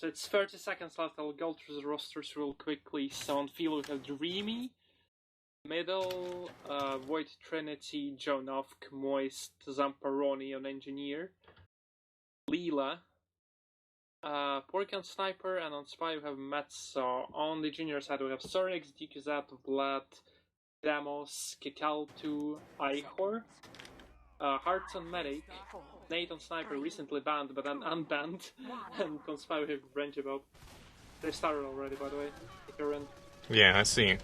So it's 30 seconds left. I'll go through the rosters real quickly. So on field we have Dreamy, middle, Void Trinity, Jonovk, Moist, Zamparoni on engineer, Leela, Pork Sniper, and on Spy we have Metza. On the junior side we have Sorix, DQZ, Vlad, Damos, Kikaltu, Ihor, Hearts on Medic, Nate on Sniper, recently banned but then unbanned, and on Spy we have Rangeabout. They started already, by the way, if you're in. Yeah, I see.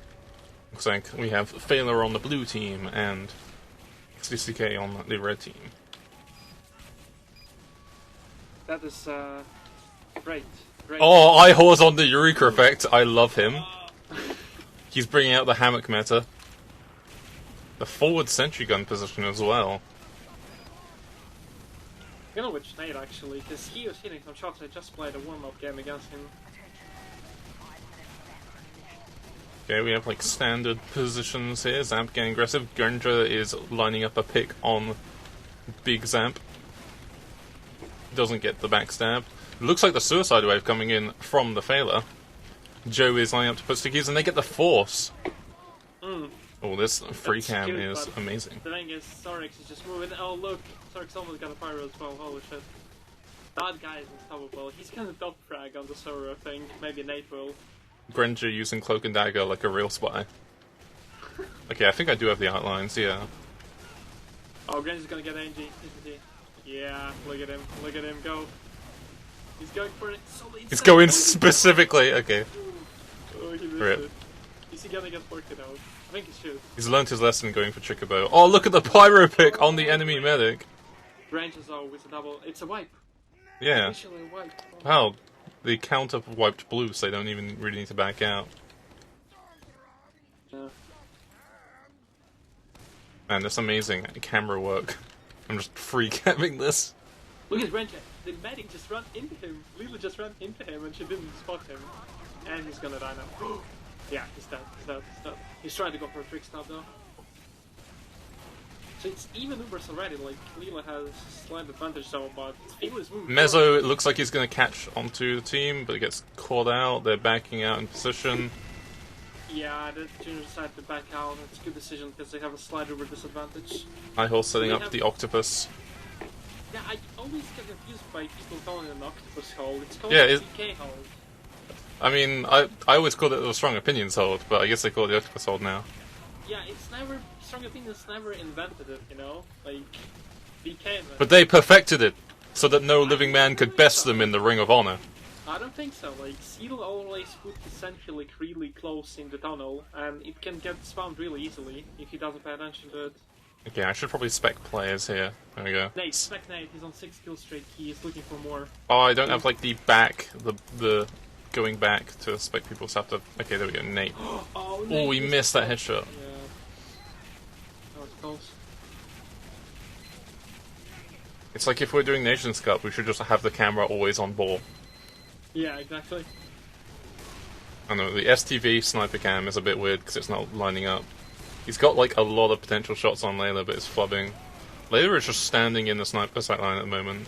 Looks like we have Feila on the blue team and XDCK on the red team. That is, great. Oh, Ihor's on the Eureka effect. I love him. He's bringing out the Hammock meta. The forward sentry gun position as well. You know which Nate actually, because he was hitting some shots. I just played a warm-up game against him. Okay, we have like standard positions here. Zamp getting aggressive. Gundra is lining up a pick on Big Zamp. Doesn't get the backstab. Looks like the suicide wave coming in from the Feila. Joe is lining up to put stickies and they get the force. Oh, this free cam is amazing. The thing is, Sorix is just moving. Oh look, Sorix almost got a pyro as well. Holy shit. That guy is unstoppable. He's gonna top frag on the Sora thing. Maybe Nate will. Granger using Cloak and Dagger like a real spy. Okay, I think I do have the outlines, yeah. Oh, Granger's gonna get NG, isn't he? Yeah, look at him go. He's going for it. He's going specifically, okay. Oh, he missed it. Is he gonna get porked out? I think he should. He's learned his lesson going for Chickabo. Oh, look at the pyro pick on the enemy medic. Ranges with a double. It's a wipe. Yeah. It's officially a wipe. Wow. The counter wiped blue, so they don't even really need to back out. Yeah. Man, that's amazing camera work. I'm just free-camming this. Look at Ranger. The medic just ran into him. Leela just ran into him and she didn't spot him. And he's gonna die now. Yeah, he's dead. He's trying to go for a trick stop though. So it's even numbers already, like Leela has slight advantage though, but Feila's moving. Mezzo, it looks like he's going to catch onto the team, but he gets caught out. They're backing out in position. Yeah, the junior decided to back out. It's a good decision because they have a slight over disadvantage. Ihor setting up the octopus. Yeah, I always get confused by people calling it an octopus hold. It's called a CK hold. I mean, I always called it a strong opinions hold, but I guess they call it the octopus hold now. Yeah, it's never... Strong Opinions never invented it, you know? Like, BK... But they perfected it, so that no living man could best them in the Ring of Honor. I don't think so. Like, Seal always put the sentry like really close in the tunnel, and it can get spammed really easily if he doesn't pay attention to it. Okay, I should probably spec players here. There we go. Nate, spec Nate, he's on 6 kill streak, he is looking for more. Oh, I don't have like the back, the going back to spec people stuff to... Okay, there we go, Nate. Oh, Nate, we missed that headshot. Yeah. That was close. It's like if we're doing Nations Cup, we should just have the camera always on ball. Yeah, exactly. I know, the STV sniper cam is a bit weird because it's not lining up. He's got like a lot of potential shots on Layla, but it's flubbing. Layla is just standing in the sniper sight line at the moment.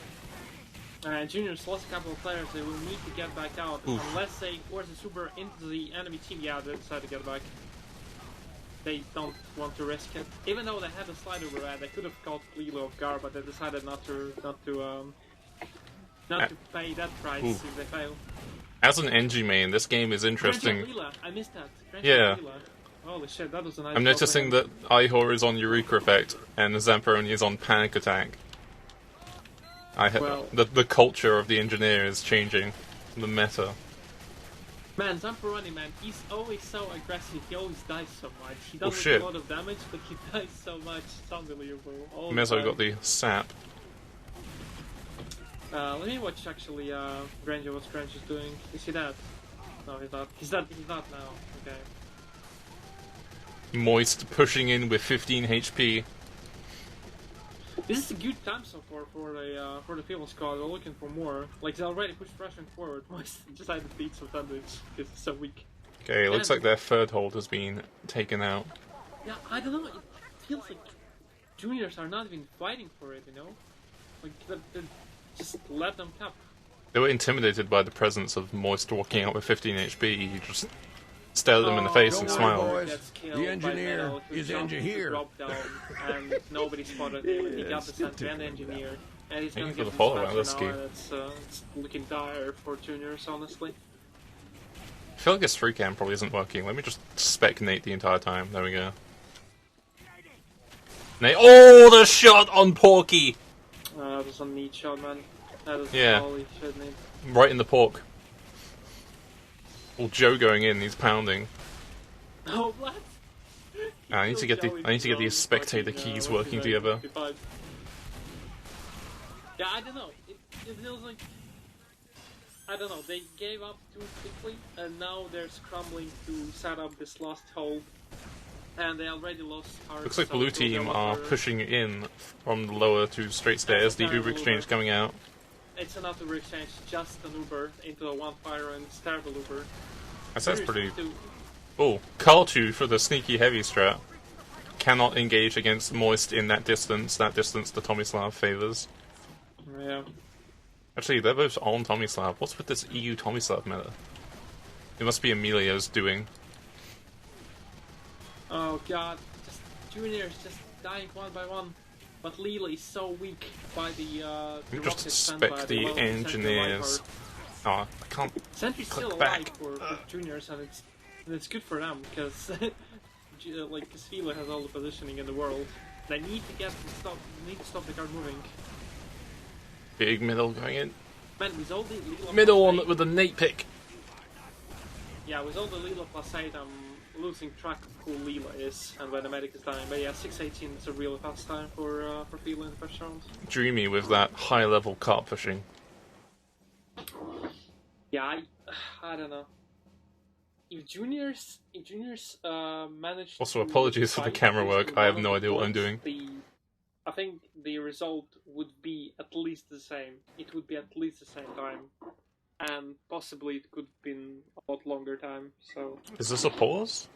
Juniors lost a couple of players, they will need to get back out. Oof. Unless they force a super into the enemy team, yeah, they decide to get back. They don't want to risk it. Even though they had a slide over they could have caught Lilo off guard, but they decided not to pay that price if they fail. As an NG main, this game is interesting. I missed that. Yeah. Holy shit, that was a nice. I'm noticing that Ihor is on Eureka Effect and Zamperoni is on Panic Attack. The culture of the engineer is changing. The meta. Man, Zamperoni, man, he's always so aggressive, he always dies so much. He doesn't do a lot of damage, but he dies so much, it's unbelievable. Mezzo got the sap. Let me watch actually Granger, what Granger's doing. Is he dead? No, he's not. He's not now. Okay. Moist pushing in with 15 HP. This is a good time so far for the Feila squad. They're looking for more. Like they already pushed rushing forward. Moist just had to beat some damage because it's so weak. Okay, it looks like their third hold has been taken out. Yeah, I don't know. It feels like juniors are not even fighting for it. You know, like they just let them cap. They were intimidated by the presence of Moist walking out with 15 HP. He just stared at them in the face and smiled. Boys, the engineer is here. And nobody spotted him, and he got the sent and engineer. And he's Thank gonna you for get the follow-up, now, that's key. and it's looking dire for juniors, honestly. I feel like this 3-cam probably isn't working. Let me just spec Nate the entire time. There we go. Nate. Oh, the shot on Porky! That was a neat shot, man. That is Yeah. holy shit, Nate. Right in the pork. Well, Joe going in, he's pounding. Oh, what? I need to get these spectator keys working together. Yeah, I don't know. It feels like, I don't know. They gave up too quickly, and now they're scrambling to set up this last hold. And they already lost hearts. Looks like blue team are pushing in from the lower to straight stairs. The Uber exchange coming out. It's not Uber exchange, just an Uber into a one fire and it's terrible Uber. That's pretty. Oh, Karlchu for the sneaky heavy strat. Cannot engage against Moist in that distance. That distance the Tomislav favors. Yeah. Actually, they're both on Tomislav. What's with this EU Tomislav meta? It must be Emilio's doing. Oh god, just juniors just dying one by one. But Leela is so weak by the Just spec the engineers. Oh, I can't. Sentry's still click alive back. for juniors, and it's good for them because like Feila has all the positioning in the world. They need to stop the card moving. Big middle going in. Man, with all the Leela Middle plus one with a Nate pick. Yeah, with all the Leela plus 8, I'm losing track of who Leela is and where the medic is dying. But yeah, 6:18 is a real fast time for Feila in the first round. Dreamy with that high level cart pushing. Yeah, I don't know. If juniors manage. Also, to apologies for the fight camera at work. least I have one no of the idea what I'm points, doing. I think the result would be at least the same. It would be at least the same time, and possibly it could have been a lot longer time. So. Is this a pause?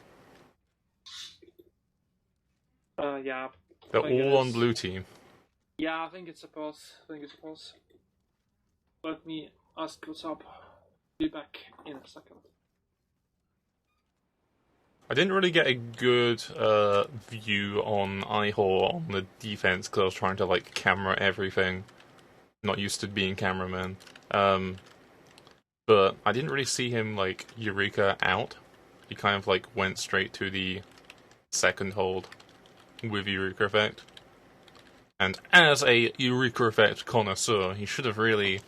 Yeah. They're all on blue team. Yeah, I think it's a pause. Let me ask what's up. Be back in a second. I didn't really get a good view on Ihor on the defense because I was trying to like camera everything. Not used to being cameraman. But I didn't really see him like Eureka out. He kind of like went straight to the second hold with Eureka effect. And as a Eureka effect connoisseur, he should have really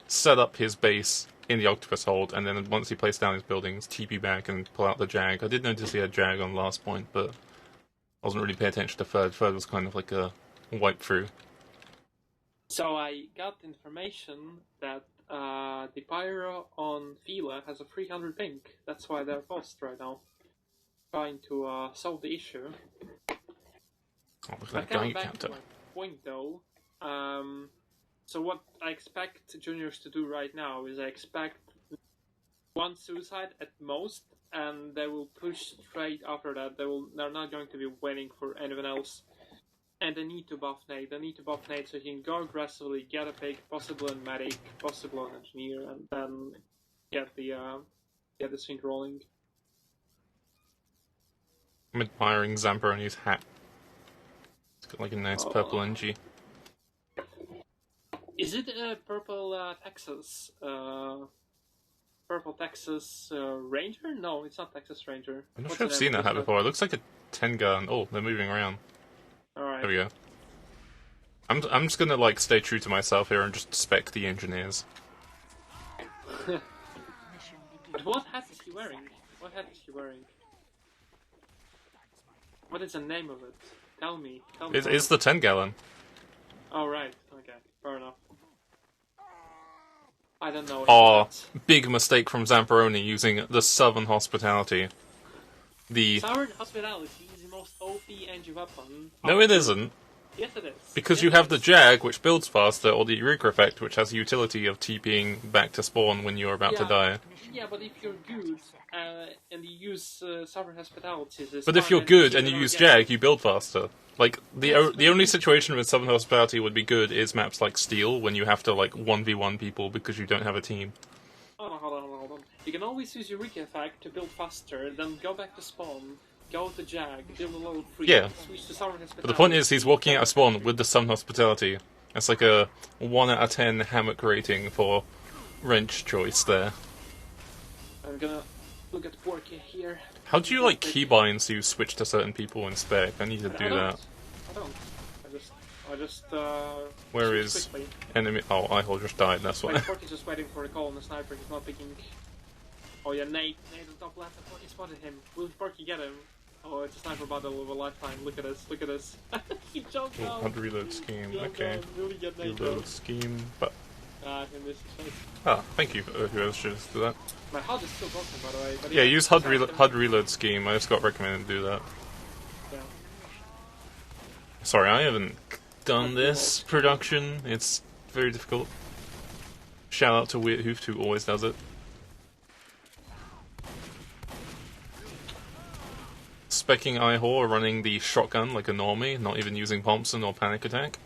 set up his base in the Octopus hold, and then once he placed down his buildings, TP back and pull out the Jag. I did notice he had Jag on the last point, but I wasn't really paying attention to Third. Third was kind of like a wipe through. So I got information that the Pyro on Feila has a 300 ping. That's why they're paused right now. Trying to solve the issue. Oh, look at that guy counter. To my point though, so what I expect juniors to do right now is I expect one suicide at most, and they will push straight after that. They're not going to be waiting for anyone else, and they need to buff Nate. They need to buff Nate so he can go aggressively, get a pick, possible on medic, possible on engineer, and then get the swing rolling. I'm admiring Zamperoni's hat. It's got like a nice purple NG. Is it a purple Texas? Purple Texas Ranger? No, it's not Texas Ranger. I'm not sure I've seen that hat before. It looks like a 10 gun. Oh, they're moving around. Alright. There we go. I'm just gonna like stay true to myself here and just spec the engineers. But what hat is he wearing? What hat is he wearing? What is the name of it? Tell me. It's the 10 gallon. Oh, right. Okay. Fair enough. I don't know. Oh, big mistake from Zamperoni using the Southern Hospitality. Southern Hospitality is the most OP engine weapon. No, it isn't. Yes, it is. Because you have the Jag, which builds faster, or the Eureka effect, which has the utility of TPing back to spawn when you're about to die. Yeah, but if you're good and you use Sovereign Hospitality... But if you're good and you use Jag, you build faster. Like, the only situation with Southern Hospitality would be good is maps like Steel, when you have to, like, 1v1 people because you don't have a team. Oh, no, hold on. You can always use Eureka effect to build faster, then go back to spawn, go to Jag, build a level 3, switch to Sovereign Hospitality... But the point is, he's walking out of spawn with the Southern Hospitality. That's like a 1 out of 10 Hammock rating for wrench choice there. I'm gonna look at Porky here. How do you, like, keybind so you switch to certain people in spec? I need to do that. I don't. I just Where is quickly. enemy? Oh, Ihol just died, that's why. Like, Porky's just waiting for a call on the sniper, he's not picking... Oh yeah, Nate on top left, and Porky spotted him. Will Porky get him? Oh, it's a sniper battle of a lifetime, look at this. He jumped down! Hard reload scheme, okay. Really get Nate Reload scheme, but... I missed his face. Ah, thank you, whoever should do that. My HUD is still broken, by the way. But yeah, use HUD reload scheme, I just got recommended to do that. Yeah. Sorry, I haven't done this production, it's very difficult. Shout out to Weird Hoofed who always does it. Specking Ihor running the shotgun like a normie, not even using Thompson or Panic Attack.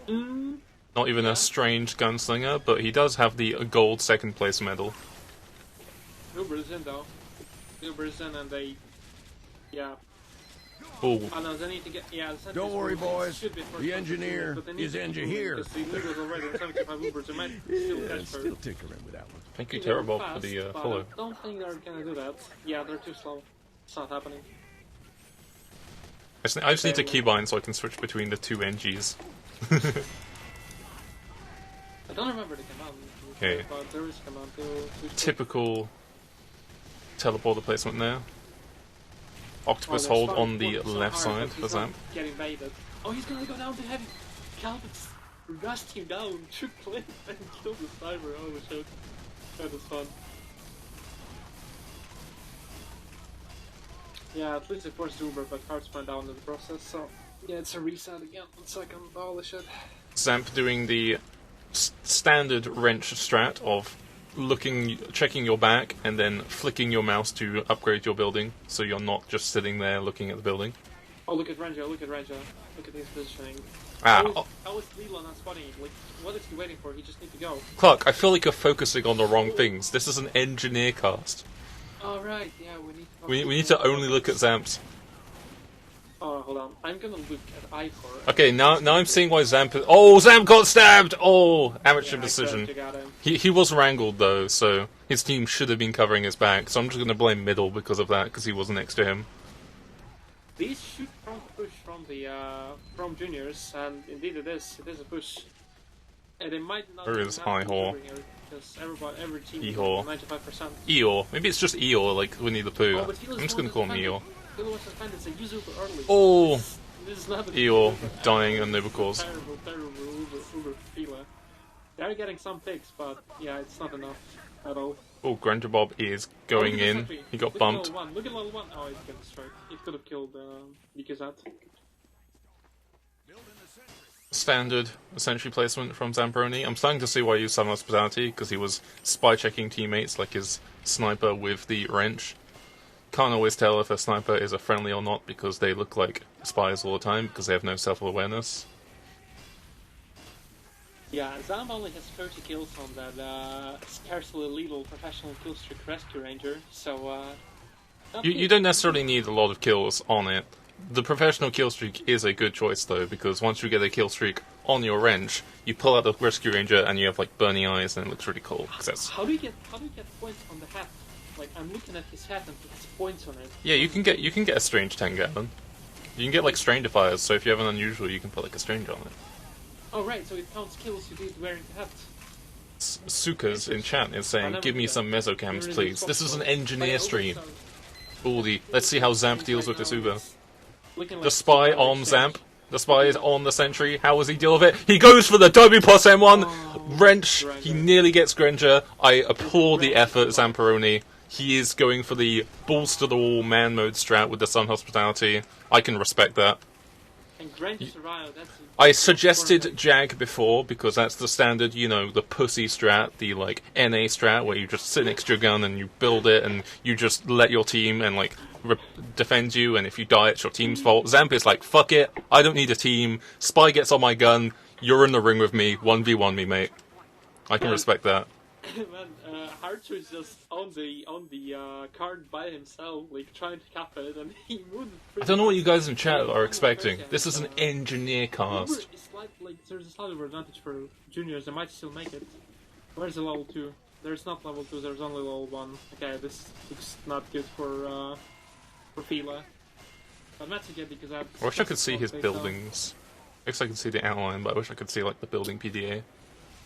Not even a strange gunslinger, but he does have the gold second place medal. Uber's in though. Uber's in and they... Yeah. Oh. Oh no, they need to get... Yeah, the Don't worry, boys. The engineer is engineer. It's still tinkering with that one. Thank you, Terrible, for the follow. I don't think they're gonna do that. Yeah, they're too slow. It's not happening. I just need to keybind so I can switch between the two NGs. I don't remember the command. Okay. But there is a command to... Typical teleporter placement there. Octopus hold on the left side for Zamp. Getting baited. Oh, he's gonna go down to heavy. Calvin's rushed him down, took place and killed the sniper. Oh shit. That was fun. Yeah, at least it forced Uber, but cards went down in the process, so... Yeah, it's a reset again. 1 second. Holy shit. Zamp doing the standard wrench strat of checking your back, and then flicking your mouse to upgrade your building, so you're not just sitting there looking at the building. Oh, look at Ranger, look at his positioning. Ah. How is Feila not spotting him? Like, what is he waiting for? He just needs to go. Clark, I feel like you're focusing on the wrong things. This is an engineer cast. Oh, right, yeah, we need to only look at Zamps. Oh, hold on. I'm gonna look at Ihor. Okay, now I'm seeing why Zamp is... Oh, Zamp got stabbed! Oh, amateur decision. He was wrangled, though, so his team should have been covering his back, so I'm just gonna blame Middle because of that, because he wasn't next to him. These shoot front push from the, from juniors, and indeed it is a push. And it might not... Where is Ihor? Because every team is Eeyore. 95%. Eeyore. Maybe it's just Eeyore, like Winnie the Pooh. Oh, I'm just gonna call him Eeyore. Oh! Eeyore dying on noble cause. Terrible Uber Feila. They're getting some picks, but yeah, it's not enough at all. Oh, Granger Bob is going in. He got bumped. Look at level 1. Oh, he's getting struck. He could have killed Nikizat. Standard sentry placement from Zambroni. I'm starting to see why he used some hospitality, because he was spy checking teammates like his sniper with the wrench. Can't always tell if a sniper is a friendly or not because they look like spies all the time because they have no self-awareness. Yeah, Zamp only has 30 kills on that scarcely lethal professional killstreak rescue ranger, so you don't necessarily need a lot of kills on it. The professional killstreak is a good choice though, because once you get a killstreak on your wrench, you pull out the rescue ranger and you have like burning eyes and it looks really cool. How do you get points on the hat? Like, I'm looking at his hat and he has points on it. Yeah, you can get a strange 10 gallon. You can get like strangifiers, so if you have an unusual, you can put like a strange on it. Oh right, so it counts kills you did wearing the hat. Sukas in chat is saying, give me some mesocams please. This is an engineer stream. Let's see how Zamp deals with this Uber. The spy on Zamp. The spy is on the sentry. How does he deal with it? He goes for the W plus M1! Wrench! He nearly gets Granger. I applaud the effort, Zamperoni. He is going for the balls to the wall man mode strat with the Sun Hospitality. I can respect that. And Granger Soraya, that's... I suggested Jag before, because that's the standard, you know, the pussy strat, the, like, NA strat, where you just sit next to your gun and you build it, and you just let your team and, like, defend you, and if you die, it's your team's fault. Zamp is like, fuck it, I don't need a team, Spy gets on my gun, you're in the ring with me, 1v1 me, mate. I can respect that. Man, Archer is just on the card by himself, like trying to cap it, and he moved. I don't know what you guys in chat are expecting. This is an engineer cast. It's like there's a slight advantage for juniors. They might still make it. Where's the level 2? There's not level 2. There's only level 1. Okay, this looks not good for Feila. But that's good because I wish I could see his buildings. I guess I can see the outline, but I wish I could see like the building PDA.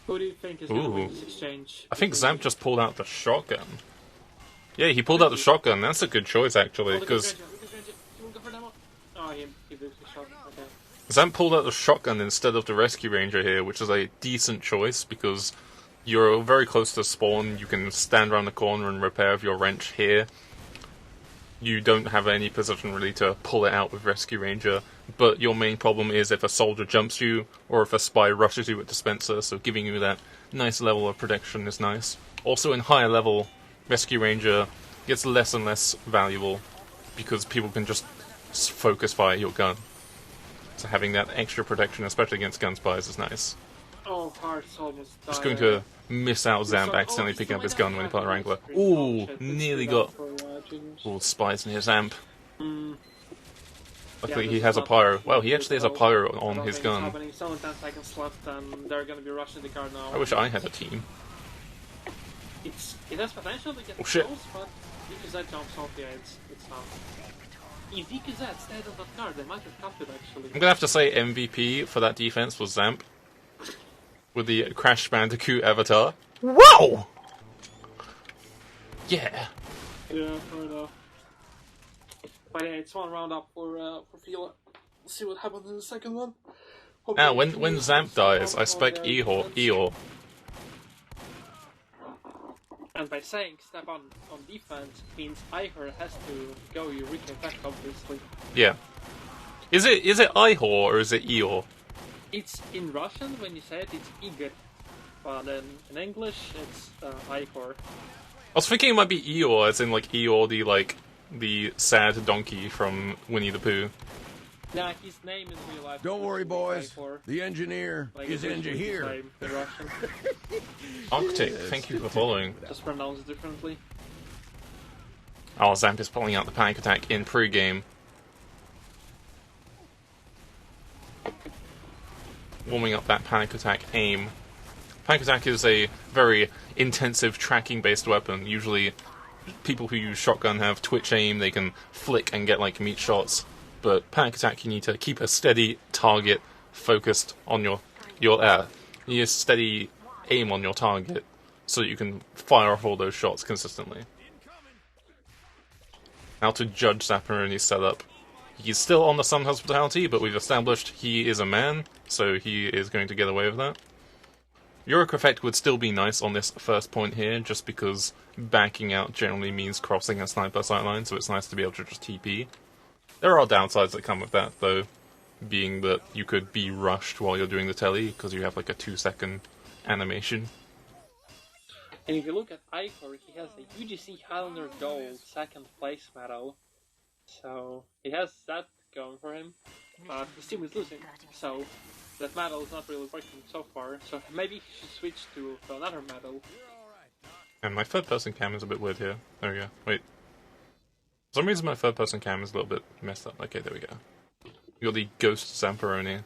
Who do you think is going to win this exchange? I think Zamp just pulled out the shotgun. Yeah, he pulled out the shotgun. That's a good choice, actually, because... Oh, he did the shot. Okay. Zamp pulled out the shotgun instead of the Rescue Ranger here, which is a decent choice, because you're very close to spawn, you can stand around the corner and repair with your wrench here. You don't have any position really to pull it out with Rescue Ranger, but your main problem is if a soldier jumps you, or if a spy rushes you with Dispenser, so giving you that nice level of protection is nice. Also in higher level, Rescue Ranger gets less and less valuable, because people can just focus fire your gun. So having that extra protection, especially against gun spies, is nice. Oh, Heart's almost died. Just going to miss out Zamp accidentally picking up his gun when he put a Wrangler. Ooh, nearly got all spies near Zamp. Luckily he has a pyro. Well, he actually has a pyro on his gun. It's only 10 seconds left and they're going to be rushing the car now. I wish I had a team. It has potential to get oh, shit. close, but because that jumps off, yeah, it's not. If DKZ stayed on that car, they might have captured actually. I'm going to have to say MVP for that defense was Zamp. With the Crash Bandicoot avatar. Whoa! Yeah. Yeah, fair enough. But yeah, it's one round up for Feila. We'll see what happens in the second one. Now, when Zamp dies, I spec Eeyore. And by saying step on defense means Ihor has to go Eureka attack, obviously. Yeah. Is it Ihor or is it Eeyore? It's in Russian when you say it, it's Igor. But in English, it's Ihor. I was thinking it might be Eeyore, as in like Eeyore, the sad donkey from Winnie the Pooh. Nah, his name in real life. Don't worry, boys. The engineer is here. In Russian. Arctic, thank you for following. Just pronounced differently. Oh, Zamp is pulling out the panic attack in pre-game. Warming up that panic attack aim. Panic attack is a very intensive tracking-based weapon. Usually, people who use shotgun have twitch aim. They can flick and get like meat shots. But panic attack, you need to keep a steady target focused on your you need a steady aim on your target so that you can fire off all those shots consistently. Now to judge Zapparoni's setup. He's still on the Sun Hospitality, but we've established he is a man, so he is going to get away with that. Yorick Effect would still be nice on this first point here, just because backing out generally means crossing a sniper sightline, so it's nice to be able to just TP. There are downsides that come with that, though, being that you could be rushed while you're doing the telly, because you have like a 2-second animation. And if you look at Ihor, he has a UGC Highlander Gold 2nd place medal. So he has that going for him, but his team is losing, so that medal is not really working so far, so maybe he should switch to another medal. And my third person cam is a bit weird here. There we go. Wait. For some reason my third person cam is a little bit messed up. Okay, there we go. We got the Ghost Zamparoni.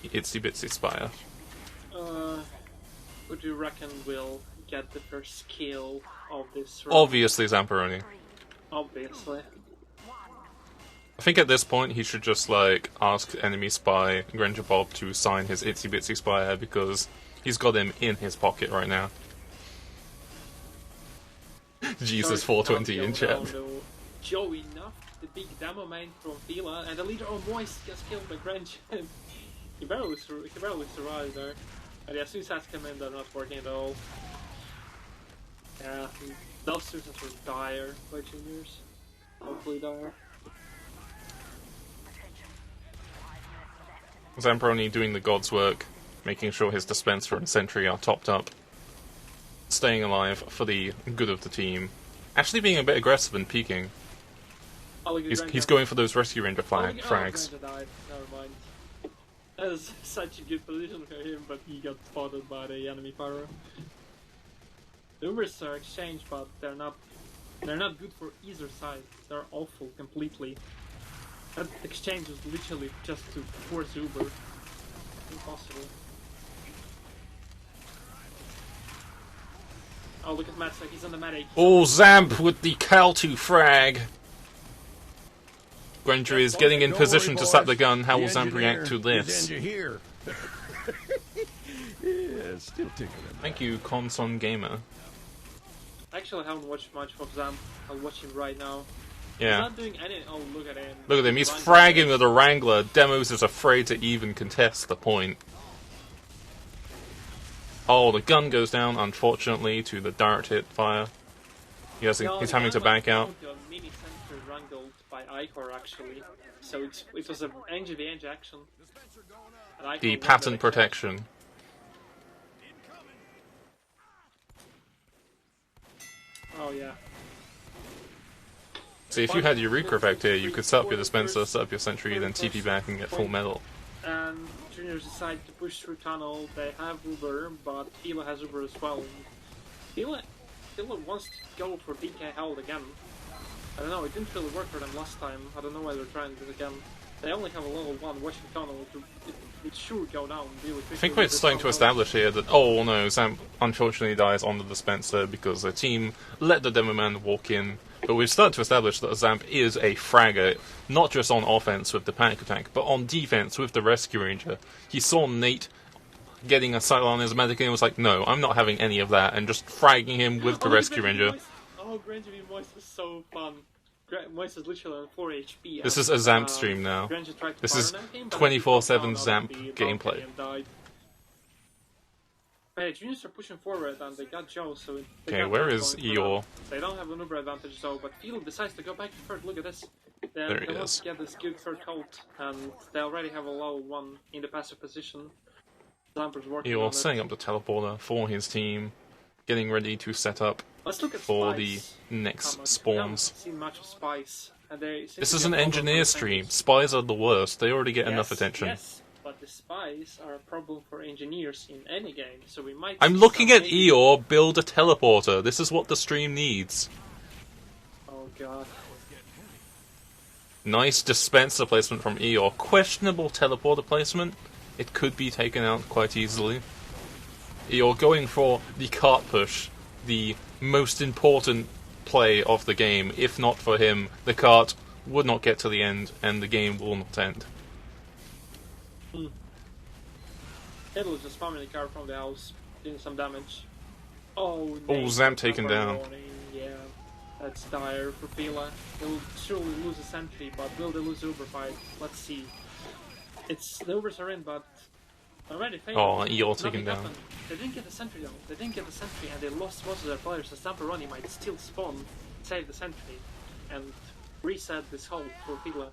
Itsy Bitsy Spire. Who do you reckon will get the first kill of this round? Obviously Zamparoni. Obviously. I think at this point he should just like ask enemy spy Granger Bob to sign his Itsy Bitsy Spire because he's got him in his pocket right now. Jesus 420 in chat. No. Joey Nuff, the big demo main from Feila, and the leader of Moist gets killed by Granger. he barely survived there. And yeah, suicides come in, they're not working at all. Yeah, those suicides were dire by juniors. Hopefully dire. Zamperoni doing the God's work, making sure his dispenser and sentry are topped up, staying alive for the good of the team. Actually being a bit aggressive and peeking. He's going for those Rescue Ranger frags. Ranger died. Never mind. That was such a good position for him, but he got spotted by the enemy pyro. The Ubers are exchanged, but they're not good for either side. They're awful completely. That exchange was literally just to force Uber. Impossible. Oh, look at Matsa, he's on the medic. Oh, Zamp with the Cal2 frag. Granger is getting in position to slap the gun. How will Zamp react to this? Here. Yeah, still tickling. Thank you, Conson Gamer. Actually, I haven't watched much of Zamp. I'll watch him right now. Yeah. He's not doing any. Oh, look at him. Look at him, he's fragging with a Wrangler. Demos is afraid to even contest the point. Oh, the gun goes down, unfortunately, to the direct hit fire. He's having to back out. Mini sensor wrangled by Icor, actually. So it was an NGV action. The patent protection. Oh, yeah. See, if you had Eureka effect here, you could set up your dispenser, set up your sentry, then TP back and get full metal. And juniors decide to push through tunnel. They have Uber, but Feila has Uber as well. Feila wants to go for DK Held again. I don't know, it didn't really work for them last time. I don't know why they're trying this again. They only have a level 1 watching tunnel. It should go down really quickly. I think we're starting to establish here that, oh no, Zamp unfortunately dies on the dispenser because the team let the demo man walk in. But we've started to establish that Zamp is a fragger, not just on offense with the panic attack, but on defense with the Rescue Ranger. He saw Nate getting a sight on his medic and was like, no, I'm not having any of that, and just fragging him with the Rescue Ranger. Oh, Granger v. Moist was so fun. Moist is literally on 4 HP. This is a Zamp stream now. This is 24/7 Zamp gameplay. Hey, juniors are pushing forward and they got Joe, so... Okay, where is Eeyore? They don't have an Uber advantage though, but Feila decides to go back to third. Look at this. There he they want is. to get this good third cult, and they already have a low 1 in the passive position. Zamper's working on Eeyore it. setting up the teleporter for his team, getting ready to set up Let's look at for Spice. the next I spawns. haven't seen much of Spice. And This is an engineer stream. Spies are the worst. They already get enough attention. Yes, but the spies are a problem for engineers in any game, so we might... I'm looking at Eeyore build a teleporter. This is what the stream needs. Oh god. Nice dispenser placement from Eeyore. Questionable teleporter placement. It could be taken out quite easily. Eeyore going for the cart push. The most important play of the game. If not for him, the cart would not get to the end, and the game will not end. It was just spamming the car from the house, doing some damage. Oh, Zamp taken down. Yeah, that's dire for Feila. They'll surely lose a sentry, but will they lose the Uber fight? Let's see. The Ubers are in, but already failed. Oh, Eeyore taken down. Happened. They didn't get the sentry though. They didn't get the sentry, and they lost most of their players. So Zamperoni might still spawn, save the sentry, and reset this hold for Feila.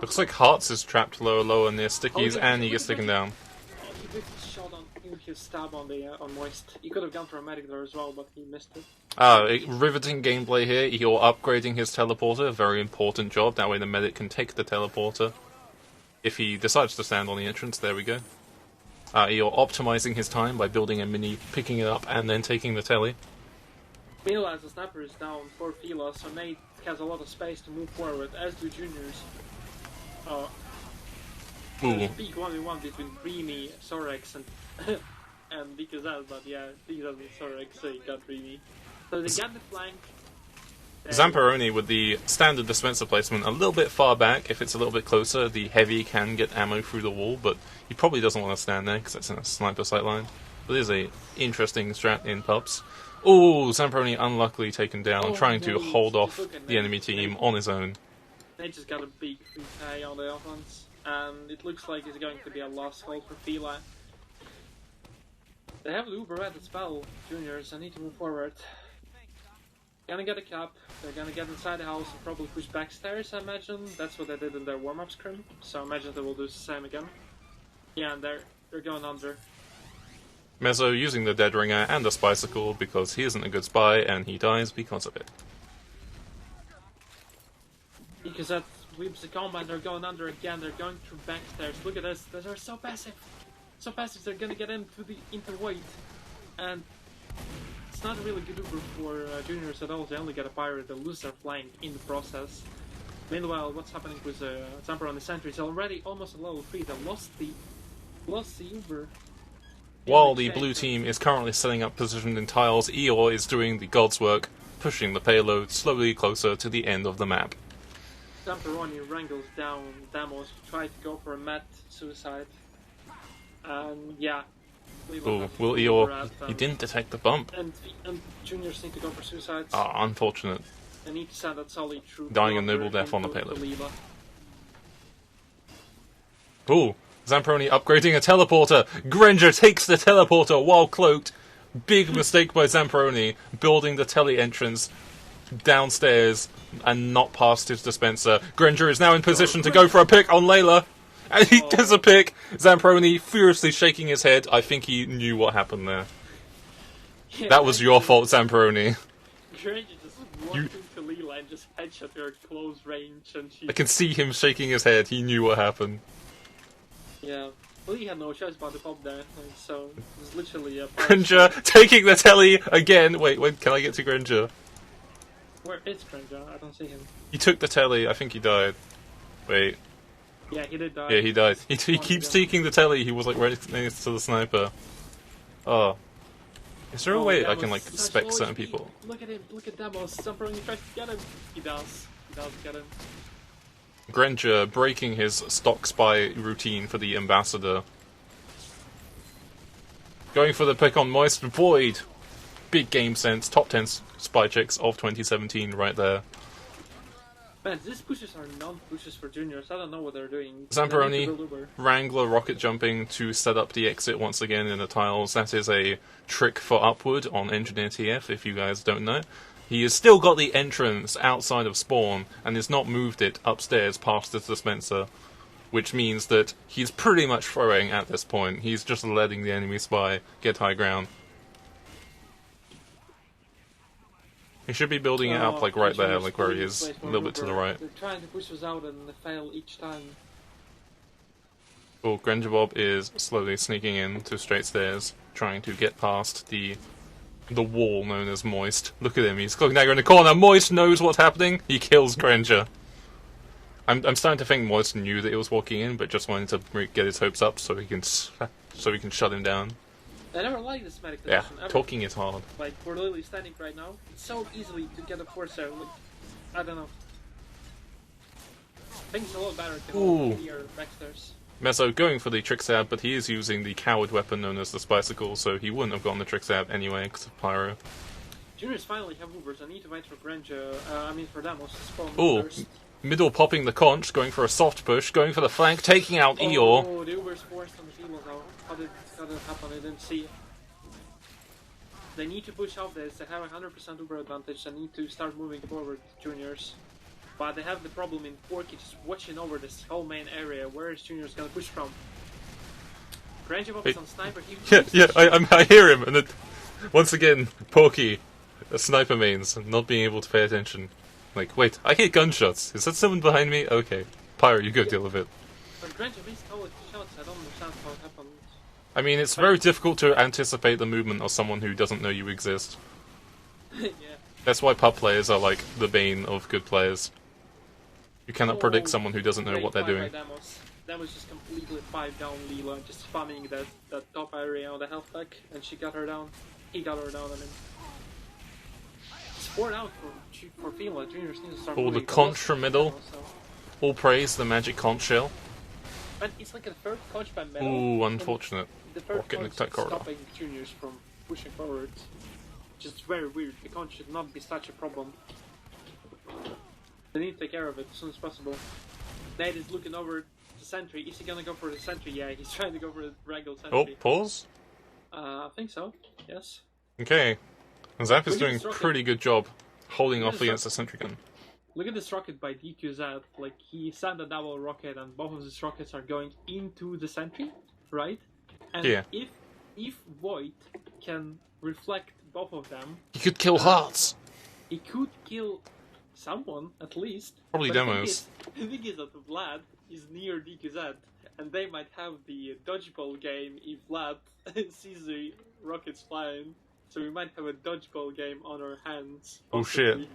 Looks like Hearts is trapped lower near Stickies, yeah, and he gets taken down. He did his shot on his stab on Moist. He could have gone for a medic there as well, but he missed it. Riveting gameplay here. You're upgrading his teleporter, a very important job. That way the medic can take the teleporter. If he decides to stand on the entrance, there we go. You're optimizing his time by building a mini, picking it up, and then taking the telly. Feila as a sniper is down for Feila, so Nate has a lot of space to move forward, as do juniors. There's a big 1v1 between Dreamy, Sorex, and Vikazaz, but yeah, Vikazaz and Sorex, so he got Dreamy. So they got the flank. Zamperoni with the standard dispenser placement a little bit far back. If it's a little bit closer, the heavy can get ammo through the wall, but he probably doesn't want to stand there because it's in a sniper sight line. But it is a interesting strat in pubs. Oh, Zamperoni unluckily taken down, trying to hold off the enemy team on his own. They just got a big free pay on the offense, and it looks like it's going to be a lost hold for Feila. They have the Uber at the spell, juniors. I need to move forward. Gonna get a cap, they're gonna get inside the house and probably push backstairs, I imagine. That's what they did in their warm-up scrim, so I imagine they will do the same again. Yeah, and they're going under. Mezzo using the Dead Ringer and the Spicicle because he isn't a good spy and he dies because of it. Because that leaves the combat, they're going under again, they're going through backstairs. Look at this, they're so passive. So passive, they're gonna get into weight. And it's not a really good Uber for juniors at all. They only get a pirate, they lose their flank in the process. Meanwhile, what's happening with Zamper on the sentry is already almost at level 3. They lost the Uber. While the blue team is currently setting up positioned in tiles, Eeyore is doing the God's work, pushing the payload slowly closer to the end of the map. Zamperoni wrangles down Damos to try to go for a mad suicide. And yeah. Oh, will Eeyore... He didn't detect the bump. And juniors need to go for suicides. Ah, unfortunate. They need to send that solid troop. Dying a noble death on the payload. Ooh, Zamperoni upgrading a teleporter. Granger takes the teleporter while cloaked. Big mistake by Zamperoni, building the tele entrance downstairs and not past his dispenser. Granger is now in position to go for a pick on Layla. And he does a pick. Zamperoni furiously shaking his head. I think he knew what happened there. Yeah, that was your fault, Zamperoni. Granger just walked into Leela and just headshot her at close range, and she... I can see him shaking his head. He knew what happened. Yeah. Well, he had no choice but to pop there, so it was literally a... Granger taking the telly again. Wait, can I get to Granger? Where is Granger? I don't see him. He took the telly. I think he died. Wait. Yeah, he did die. Yeah, he died. He keeps taking the telly. He was like right next to the sniper. Oh. Is there a way I can like spec certain people? Look at him. Look at Demos. Zamperoni tries to get him. He does. He does get him. Granger breaking his stock spy routine for the ambassador. Going for the pick on Moist Void. Big game sense. Top 10 spy checks of 2017 right there. Man, these pushes are non-pushes for juniors. I don't know what they're doing. Zamperoni, Wrangler rocket jumping to set up the exit once again in the tiles. That is a trick for Upward on Engineer TF, if you guys don't know. He has still got the entrance outside of spawn and has not moved it upstairs past the dispenser, which means that he's pretty much throwing at this point. He's just letting the enemy spy get high ground. He should be building it up like right there, like where he is, a little bit to the right. They're trying to push us out and they fail each time. Well, Granger Bob is slowly sneaking in to straight stairs, trying to get past the wall known as Moist. Look at him, he's clocking dagger in the corner. Moist knows what's happening. He kills Granger. I'm starting to think Moist knew that he was walking in, but just wanted to get his hopes up so he can shut him down. I never liked this medic position, yeah, ever. Talking is hard. Like, we're literally standing right now. It's so easily to get a force there. Like, I don't know. I think it's a lot better to here backstairs. Mezzo going for the trick stab, but he is using the coward weapon known as the Spicicle, so he wouldn't have gotten the trick stab anyway because of Pyro. Juniors finally have Ubers. I need to wait for Granger, for Damos to spawn first. Middle popping the conch, going for a soft push, going for the flank, taking out Eeyore. Oh, the Uber's forced on the Feila though. How did it happen? I didn't see it. They need to push off this. They have a 100% Uber advantage. They need to start moving forward, juniors. But they have the problem in Porky just watching over this whole main area. Where is juniors gonna push from? Granger Bob is on sniper. I hear him, and then once again, Porky, a sniper mains, not being able to pay attention. Like, wait, I hear gunshots. Is that someone behind me? Okay, Pyro, you go deal with it. But Granger missed all his shots. I don't understand how it happened. I mean, it's very difficult to anticipate the movement of someone who doesn't know you exist. Yeah. That's why pub players are like the bane of good players. You cannot predict someone who doesn't know what they're doing. That was just completely 5 down Leela, just spamming that top area on the health pack, and she got her down. He got her down, I mean. It's 4 out for Feila. Juniors need to start moving. The conch from middle. All praise the magic conch shell. And it's like a third conch by middle. Ooh, unfortunate. The third Rocket in the conch is corridor. stopping juniors from pushing forward. Just very weird. The conch should not be such a problem. They need to take care of it as soon as possible. Nate is looking over the sentry. Is he gonna go for the sentry? Yeah, he's trying to go for the regular sentry. Oh, pause? I think so, yes. Okay. Zap is doing a pretty good job holding off against the sentry gun. Look at this rocket by DQZ. Like, he sent a double rocket and both of his rockets are going into the sentry. right? And Yeah. if Void can reflect both of them, He could kill Hearts. he could kill someone at least. Probably But Demos. The thing is that Vlad is near DQZ, and they might have the dodgeball game if Vlad sees the rockets flying. So we might have a dodgeball game on our hands. Oh shit.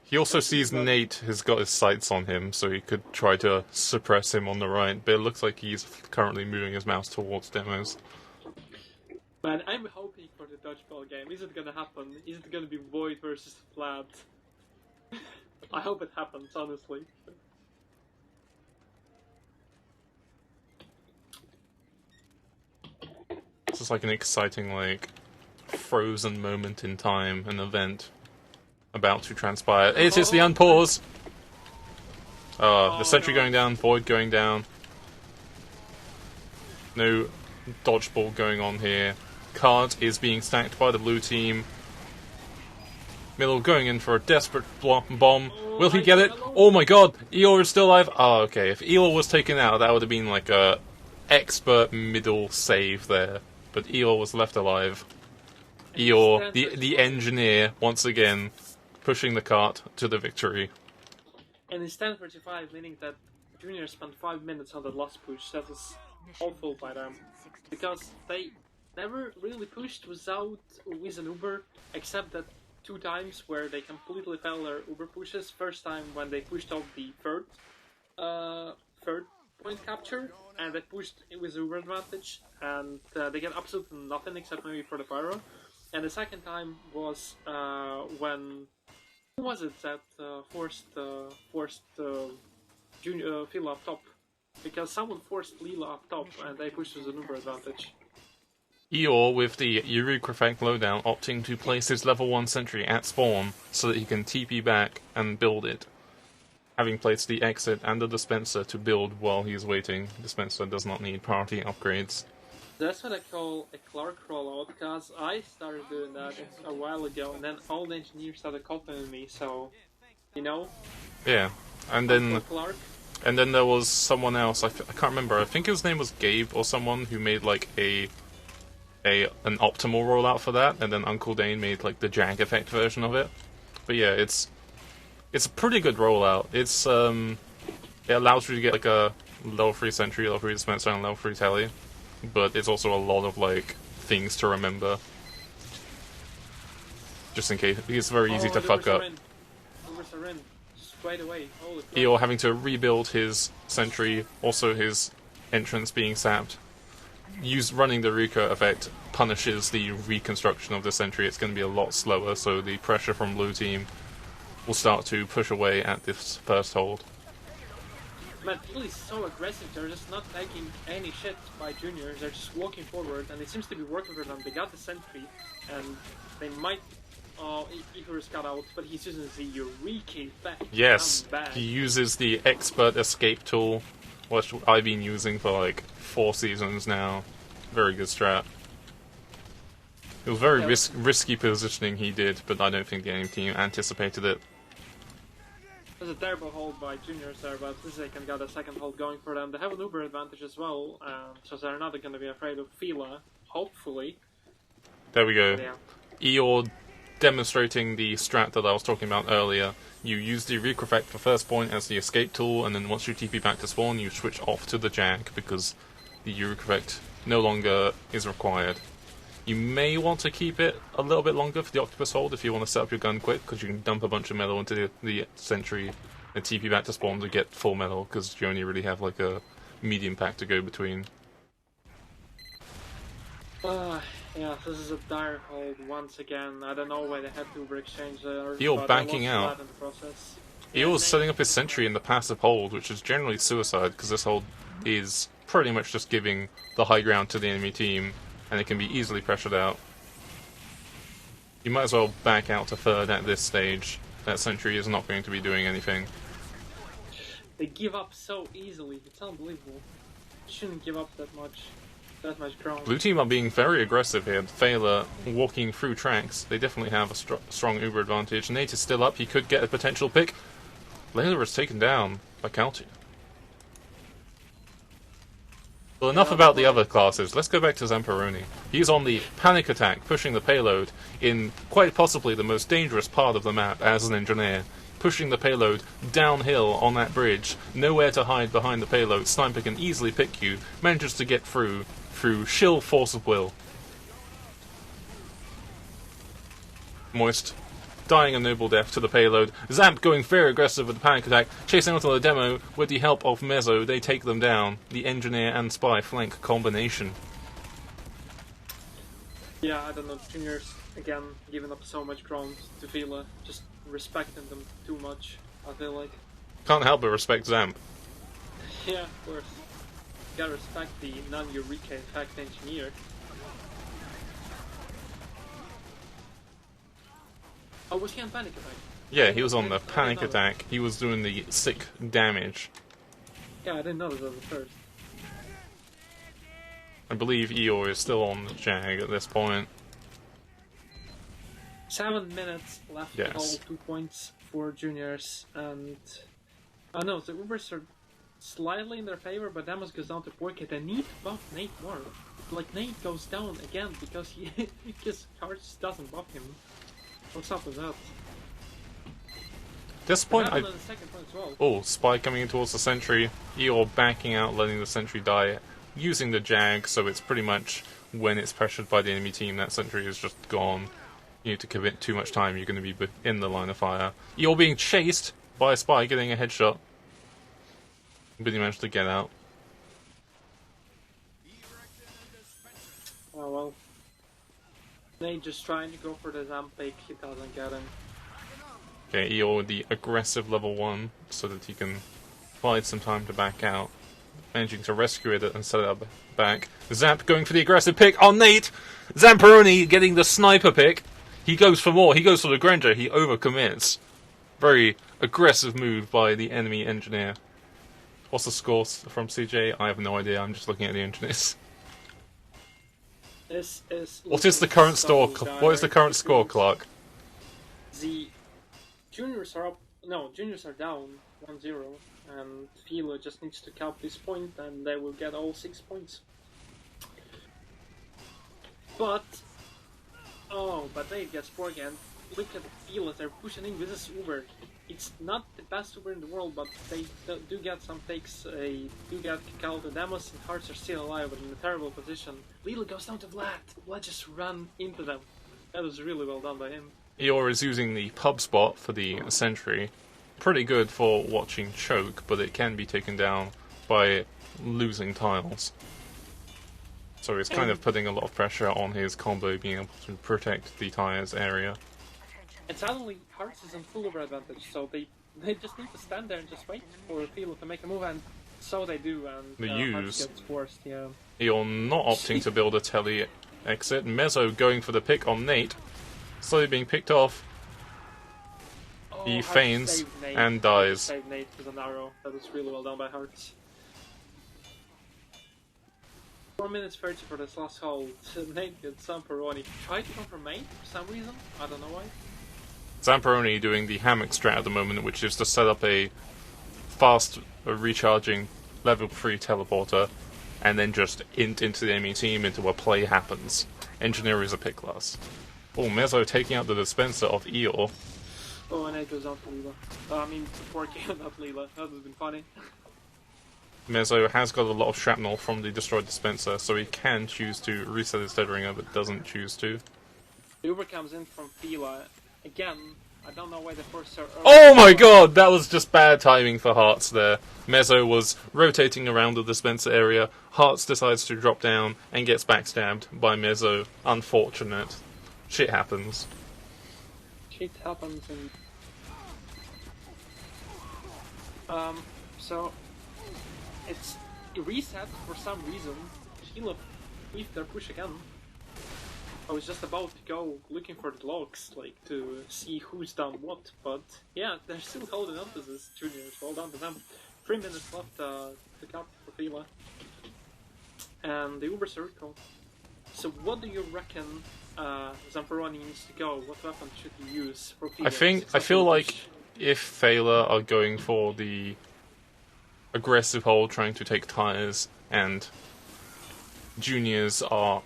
He also sees Nate has got his sights on him, so he could try to suppress him on the right, but it looks like he's currently moving his mouse towards Demos. Man, I'm hoping for the dodgeball game. Is it gonna happen? Is it gonna be Void versus Vlad? I hope it happens, honestly. This is like an exciting, like, frozen moment in time, an event about to transpire. It is the unpause! The sentry going down, Void going down. No dodgeball going on here. Card is being stacked by the blue team. Middle going in for a desperate bomb. Will he get it? Oh my god! Eeyore is still alive? Oh, okay. If Eeyore was taken out, that would have been like a expert middle save there. But Eeyore was left alive. Eeyore, the engineer, once again, pushing the cart to the victory. And it's 10:35, meaning that Junior spent 5 minutes on the last push. That is awful by them. Because they never really pushed with an Uber, except that 2 times where they completely failed their Uber pushes. First time when they pushed off the third point capture, and they pushed it with Uber advantage, and they get absolutely nothing except maybe for the pyro. And the second time was when who was it that forced Feila up top? Because someone forced Leela up top, and they pushed with an Uber advantage. Eeyore, with the Eureka effect loadout, opting to place his level 1 sentry at spawn so that he can TP back and build it. Having placed the exit and the dispenser to build while he is waiting, dispenser does not need priority upgrades. That's what I call a Clark rollout, because I started doing that a while ago, and then all the engineers started copying me, so, you know? Yeah, and then... Clark. And then there was someone else, I can't remember, I think his name was Gabe or someone who made like an optimal rollout for that, and then Uncle Dane made like the Jag effect version of it. But yeah, it's a pretty good rollout. It's it allows you to get like a level 3 sentry, level 3 dispenser, and level 3 tele, but it's also a lot of like things to remember. Just in case, it's very easy to fuck up. Straight away. Eeyore having to rebuild his sentry, also his entrance being sapped. Running the Ruka effect punishes the reconstruction of the sentry. It's going to be a lot slower, so the pressure from blue team will start to push away at this first hold. Man, Feila is so aggressive. They're just not taking any shit by juniors. They're just walking forward, and it seems to be working for them. They got the sentry, and they might. Icarus got out, but he's using the Eureka effect. Yes, he uses the expert escape tool, which I've been using for like 4 seasons now. Very good strat. It was very risky positioning he did, but I don't think the enemy team anticipated it. It was a terrible hold by juniors there, but at least they can get a second hold going for them. They have an Uber advantage as well, so they're not going to be afraid of Feila, hopefully. There we go. Yeah. Eeyore demonstrating the strat that I was talking about earlier. You use the Eureka effect for first point as the escape tool, and then once you TP back to spawn, you switch off to the Jag, because the Eureka effect no longer is required. You may want to keep it a little bit longer for the Octopus hold if you want to set up your gun quick, because you can dump a bunch of metal into the sentry and TP back to spawn to get full metal, because you only really have like a medium pack to go between. Yeah, this is a dire hold once again. I don't know why they had to exchange there. Eeyore backing out. Eeyore's setting up his sentry in the passive hold, which is generally suicide, because this hold is pretty much just giving the high ground to the enemy team, and it can be easily pressured out. You might as well back out to third at this stage. That sentry is not going to be doing anything. They give up so easily, it's unbelievable. Shouldn't give up that much ground. Blue team are being very aggressive here. Feila walking through tracks. They definitely have a strong Uber advantage. Nate is still up. He could get a potential pick. Layla is taken down by Kalti. Well, enough about the other classes. Let's go back to Zamperoni. He's on the panic attack, pushing the payload in quite possibly the most dangerous part of the map as an engineer. Pushing the payload downhill on that bridge, nowhere to hide behind the payload. Sniper can easily pick you, manages to get through sheer force of will. Moist, dying a noble death to the payload. Zamp going very aggressive with the panic attack, chasing onto the demo with the help of Mezzo. They take them down. The engineer and spy flank combination. Yeah, I don't know, juniors, again, giving up so much ground to Feila, just respecting them too much, I feel like. Can't help but respect Zamp. Yeah, of course. You gotta respect the non-Eureka effect engineer. Oh, was he on panic attack? Yeah, he was on the panic attack. He was doing the sick damage. Yeah, I didn't know that at first. I believe Eeyore is still on the Jag at this point. 7 minutes left to hold 2 points for juniors, and I know the Ubers are slightly in their favor, but Damos goes down to Porky. They need to buff Nate more. Like, Nate goes down again because his Hearts doesn't buff him. What's up with that? At this point, the second point as well. Oh, Spy coming in towards the sentry. Eeyore backing out, letting the sentry die, using the Jag, so it's pretty much when it's pressured by the enemy team, that sentry is just gone. You need to commit too much time, you're going to be in the line of fire. Eeyore being chased by a Spy, getting a headshot. But he managed to get out. Oh well. Nate just trying to go for the Zamp pick, he doesn't get him. Okay, Eeyore with the aggressive level 1, so that he can bide some time to back out. Managing to rescue it and set it up back. Zamp going for the aggressive pick on Nate! Zamperoni getting the sniper pick. He goes for more, he goes for the Granger, he overcommits. Very aggressive move by the enemy engineer. What's the score from CJ? I have no idea, I'm just looking at the engineers. What is the current score? What is the current score, Clark? The juniors are up. No, juniors are down 1-0, and Feila just needs to cap this point, and they will get all 6 points. But they get 4 again. Look at Feila; they're pushing in with this Uber. It's not the best Uber in the world, but they do get some takes. They do get kicked out. The Demos and Hearts are still alive, but in a terrible position. Lila goes down to Vlad. Vlad just ran into them. That was really well done by him. Eeyore is using the pub spot for the sentry. Pretty good for watching choke, but it can be taken down by losing tiles. So he's kind of putting a lot of pressure on his combo being able to protect the tires area. And suddenly, Hearts is in full over advantage, so they just need to stand there and just wait for Feila to make a move, and so they do, and Hearts gets forced, yeah. Eeyore not opting to build a tele exit. Mezzo going for the pick on Nate. Slowly being picked off. He feigns and dies. Saved Nate with an arrow. That was really well done by Hearts. 4 minutes 30 for this last hold. Nate gets Zamperoni. Tried to come for main for some reason. I don't know why. Zamperoni doing the Hammock strat at the moment, which is to set up a fast recharging level 3 teleporter and then just int into the enemy team into where play happens. Engineer is a pick class. Oh, Mezzo taking out the dispenser of Eeyore. Oh, and it goes on to Leela. I mean, to Porky, not Leela. That would have been funny. Mezzo has got a lot of shrapnel from the destroyed dispenser, so he can choose to reset his dead ringer, but doesn't choose to. The Uber comes in from Feila. Again, I don't know why the first are... Oh my god, that was just bad timing for Hearts there. Mezzo was rotating around the dispenser area. Hearts decides to drop down and gets backstabbed by Mezzo. Unfortunate. Shit happens. Shit happens and... so... It's reset for some reason. Sheila leave their push again. I was just about to go looking for the logs, like, to see who's done what, but yeah, they're still holding on to this juniors. Well done to them. 3 minutes left to cap for Feila. And the Uber circle. So what do you reckon Zamperoni needs to go? What weapon should he use for Feila? I feel like if Feila are going for the aggressive hold, trying to take tires and juniors are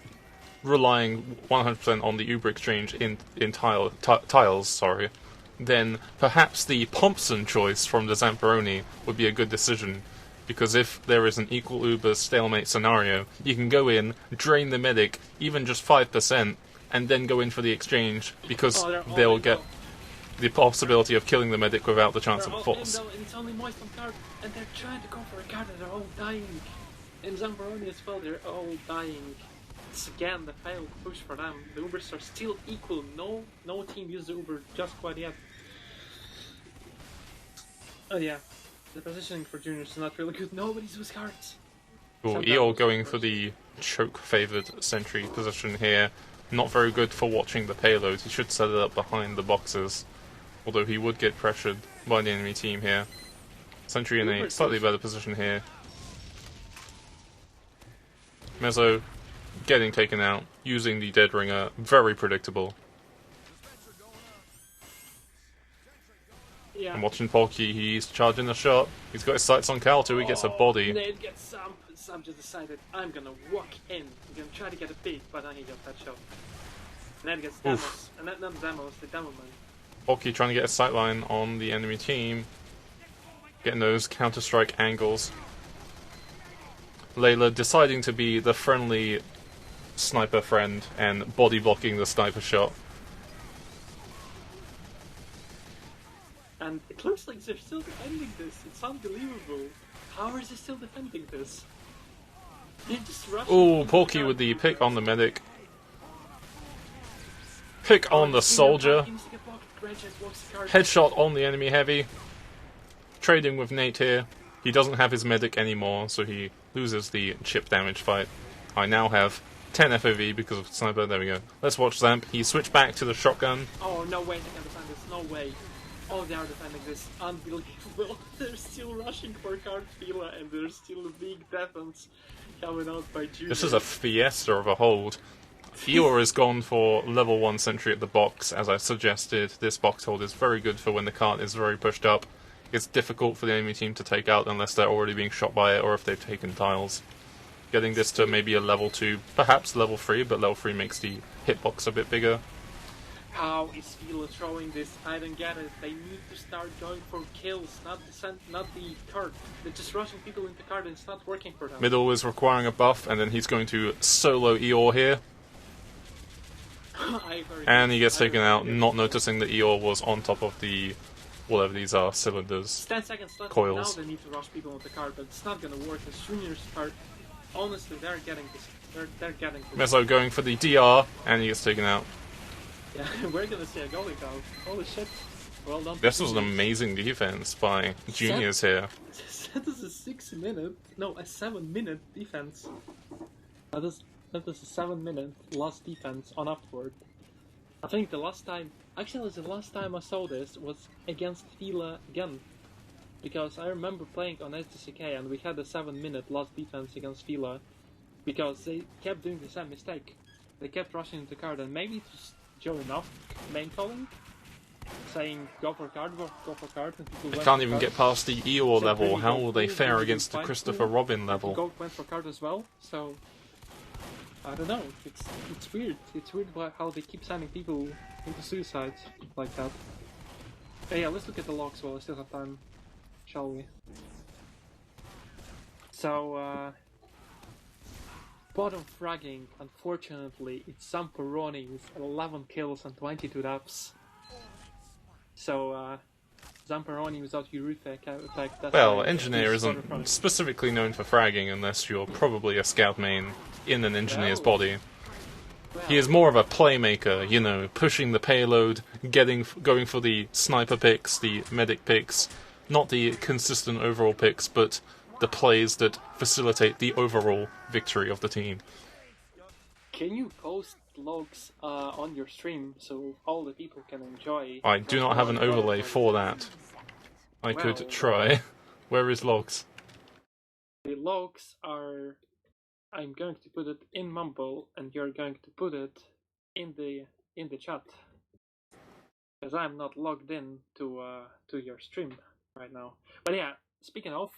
relying 100% on the Uber exchange in tiles, sorry, then perhaps the Pompson choice from the Zamperoni would be a good decision. Because if there is an equal Uber stalemate scenario, you can go in, drain the medic, even just 5%, and then go in for the exchange, because they'll get the possibility of killing the medic without the chance of a force. It's only Moist on card, and they're trying to go for a card and they're all dying. In Zamperoni as well, they're all dying. It's again the failed push for them. The Ubers are still equal. No team used the Uber just quite yet. Oh yeah, the positioning for juniors is not really good. Nobody's with cards. Cool, Eeyore going for the choke-favoured sentry position here. Not very good for watching the payload. He should set it up behind the boxes. Although he would get pressured by the enemy team here. Sentry in a slightly better position here. Mezzo getting taken out, using the Dead Ringer. Very predictable. Yeah. I'm watching Polky, he's charging a shot. He's got his sights on Cal too, he gets a body. Ned gets Sam. Sam just decided, I'm gonna walk in. I'm gonna try to get a beat, but then he got that shot. Ned gets Demos. And not Demos, the Demo man. Polky trying to get a sightline on the enemy team. Getting those counter-strike angles. Layla deciding to be the friendly sniper friend and body blocking the sniper shot. And it looks like they're still defending this. It's unbelievable. How are they still defending this? They're just rushing. Ooh, Polky with the pick on the medic. Pick on the soldier. Headshot on the enemy heavy. Trading with Nate here. He doesn't have his medic anymore, so he loses the chip damage fight. I now have 10 FOV because of sniper. There we go. Let's watch Zamp. He switched back to the shotgun. Oh, no way they can defend this. No way. Oh, they are defending this. Unbelievable. They're still rushing for card Feila, and there's still a big defense coming out by Junior. This is a fiesta of a hold. Eeyore has gone for level 1 sentry at the box, as I suggested. This box hold is very good for when the cart is very pushed up. It's difficult for the enemy team to take out unless they're already being shot by it or if they've taken tiles. Getting this to maybe a level 2, perhaps level 3, but level 3 makes the hitbox a bit bigger. How is Feila throwing this? I don't get it. They need to start going for kills, not the card. They're just rushing people into card and it's not working for them. Middle is requiring a buff, and then he's going to solo Eeyore here. And he gets taken out, not noticing that Eeyore was on top of the, whatever these are, cylinders, 10 seconds left. coils. Now they need to rush people into card, but it's not gonna work. As juniors are, honestly, they're getting this. They're getting this. Mezzo going for the DR, and he gets taken out. Yeah, we're gonna see a goalie goal. Holy shit. Well done. This was an amazing defense by juniors here. That is a 7-minute defense. That is a 7-minute last defense on upward. I think the last time I saw this was against Feila again. Because I remember playing on XDCK and we had a 7-minute last defense against Feila. Because they kept doing the same mistake. They kept rushing into card, and maybe just Joe enough main calling, saying go for card, and people They can't even get past the Eeyore level. How will they fare against the Christopher Robin level? Gold went for card as well, so I don't know. It's weird. It's weird how they keep sending people into suicide like that. Yeah, let's look at the logs while I still have time, shall we? So bottom fragging, unfortunately, it's Zamperoni with 11 kills and 22 deaths. So, Zamperoni without Eureka effect. Well, Engineer isn't specifically known for fragging unless you're probably a scout main in an Engineer's body. He is more of a playmaker, you know, pushing the payload, going for the sniper picks, the medic picks, not the consistent overall picks, but the plays that facilitate the overall victory of the team. Can you post logs on your stream so all the people can enjoy? I do not have an overlay for that. I could try. Where is logs? The logs are... I'm going to put it in Mumble and you're going to put it in the chat. Because I'm not logged in to your stream right now. But yeah, speaking of,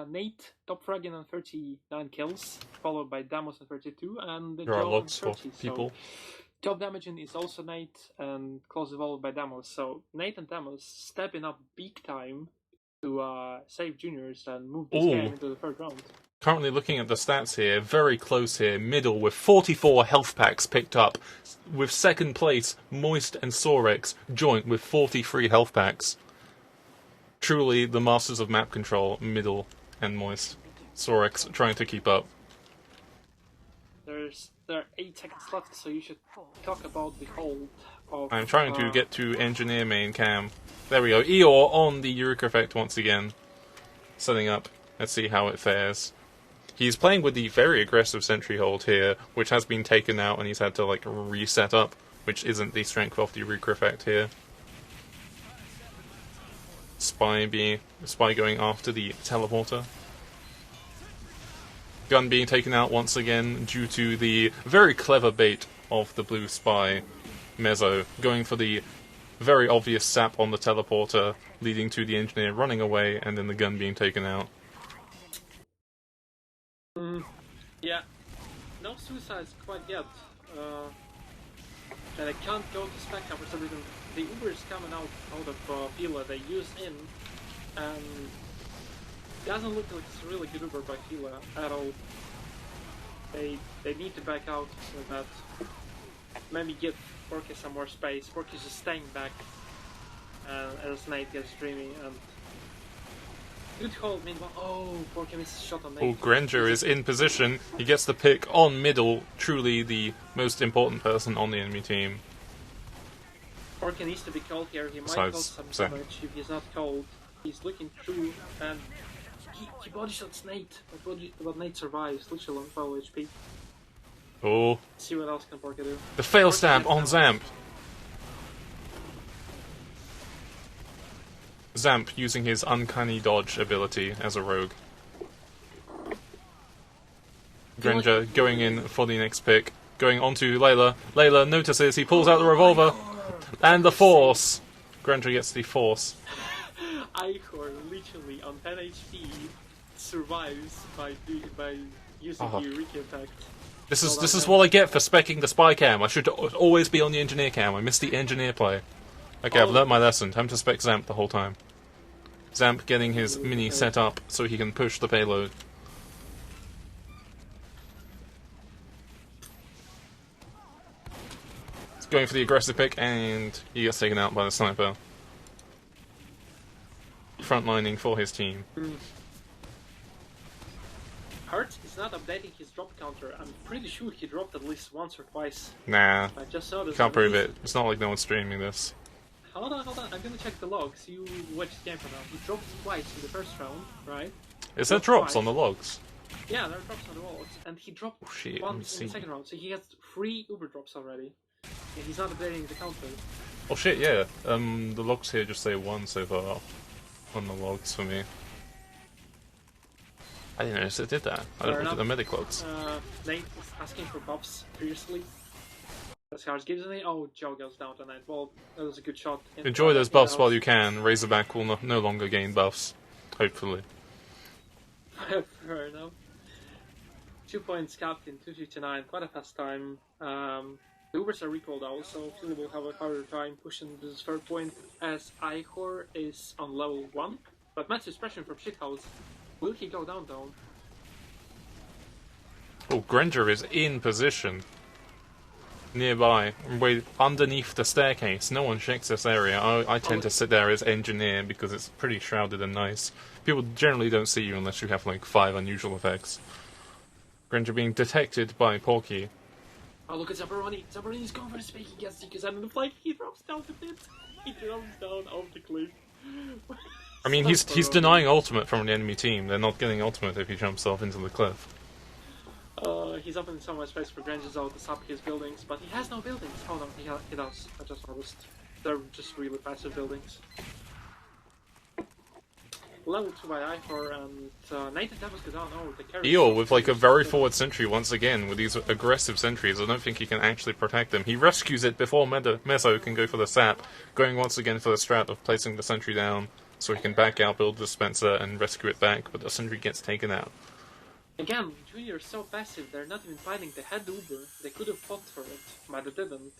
Nate top fragging on 39 kills, followed by Damos on 32, and There are Joe on lots 30. of people. So top damaging is also Nate, and closely followed by Damos. So Nate and Damos stepping up big time to save juniors and move this game into the third round. Currently looking at the stats here, very close here, middle with 44 health packs picked up, with second place, Moist and Sorex joint with 43 health packs. Truly the masters of map control, middle and Moist. Sorex trying to keep up. There are 8 seconds left, so you should talk about the hold of... I'm trying to get to engineer main cam. There we go, Eeyore on the Eureka effect once again. Setting up, let's see how it fares. He's playing with the very aggressive sentry hold here, which has been taken out and he's had to like reset up, which isn't the strength of the Eureka effect here. Spy going after the teleporter. Gun being taken out once again due to the very clever bait of the blue spy, Mezzo, going for the very obvious sap on the teleporter, leading to the engineer running away and then the gun being taken out. Yeah, no suicides quite yet. And I can't go to spec for some reason. The Uber is coming out of Feila. They use in, and it doesn't look like it's a really good Uber by Feila at all. They need to back out so that maybe give Porky some more space. Porky's just staying back, as Nate gets dreamy and. Good hold, meanwhile. Oh, Porky misses shot on Nate. Oh, Granger is in position. He gets the pick on middle. Truly the most important person on the enemy team. Porky needs to be called here. He might cause some damage if he's not called. He's looking through and he body shots Nate. But Nate survives. Literally on 12 HP. Oh. Let's see what else can Porky do. The fail stab on Zamp. Zamp using his uncanny dodge ability as a rogue. Granger going in for the next pick. Going on to Layla. Layla notices, he pulls out the revolver. And the force. Granger gets the force. Ihor literally on 10 HP survives by using the Eureka effect. This is what I get for specking the spy cam. I should always be on the engineer cam. I missed the engineer play. Okay, I've learnt my lesson. Time to spec Zamp the whole time. Zamp getting his mini set up so he can push the payload. He's going for the aggressive pick and he gets taken out by the sniper. Frontlining for his team. Hurt is not updating his drop counter. I'm pretty sure he dropped at least once or twice. Nah, I just saw this. can't prove it. It's not like no one's streaming this. Hold on. I'm gonna check the logs. You watch the game for now. He dropped twice in the first round, right? Is there drops on the logs? Yeah, there are drops on the logs. And he dropped once in the second round, so he has 3 Uber drops already. And he's not updating the counter. Oh shit, yeah. The logs here just say 1 so far on the logs for me. I didn't notice it did that. I don't look at the medic logs. Nate is asking for buffs previously. Scars gives me. Oh, Joe goes down tonight. Well, that was a good shot. Enjoy those buffs while you can. Razorback will no longer gain buffs. Hopefully. Fair enough. 2 points captain, 259. Quite a fast time. The Ubers are recalled out, so Philly will have a harder time pushing this third point as Ihor is on level 1. But massive pressure from Shithouse. Will he go down though? Oh, Granger is in position. Nearby, underneath the staircase. No one checks this area. I tend to sit there as engineer because it's pretty shrouded and nice. People generally don't see you unless you have like 5 unusual effects. Granger being detected by Porky. Oh, look at Zabaroni. Zabaroni's going for the speak. He gets Seekers out of the flank. He drops down the pit. He drops down off the cliff. I mean, he's denying ultimate from the enemy team. They're not getting ultimate if he jumps off into the cliff. He's up in so much space for Granger's out to sap his buildings, but he has no buildings. Oh no, he does. I just noticed. They're just really passive buildings. Level 2 by Ihor and Nathan Devils goes down. Oh, the carry. Eel with like a very forward sentry once again with these aggressive sentries. I don't think he can actually protect them. He rescues it before Mezzo can go for the sap, going once again for the strat of placing the sentry down so he can back out, build the dispenser, and rescue it back, but the sentry gets taken out. Again, Junior is so passive, they're not even fighting. They had Uber, they could have fought for it, but they didn't.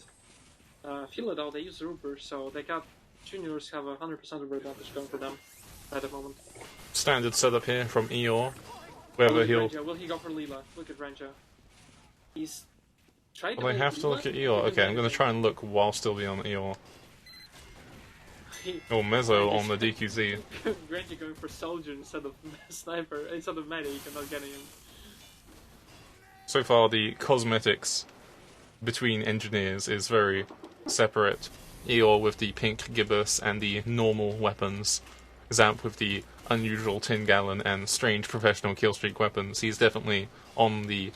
Feila though, they use Uber, so they got Juniors have a 100% Uber advantage going for them at the moment. Standard setup here from Eeyore. Whether he'll... Renja. Will he go for Leela? Look at Renja. He's trying to Well, I have to look at Eeyore. Okay, I'm going to try and look while still be on Eeyore. Or Mezzo on the DQZ. Renja going for Soldier instead of Sniper, instead of Medic and not getting him. So far, the cosmetics between engineers is very separate. Eeyore with the pink gibbous and the normal weapons. Zamp with the unusual tin gallon and strange professional killstreak weapons. He's definitely on the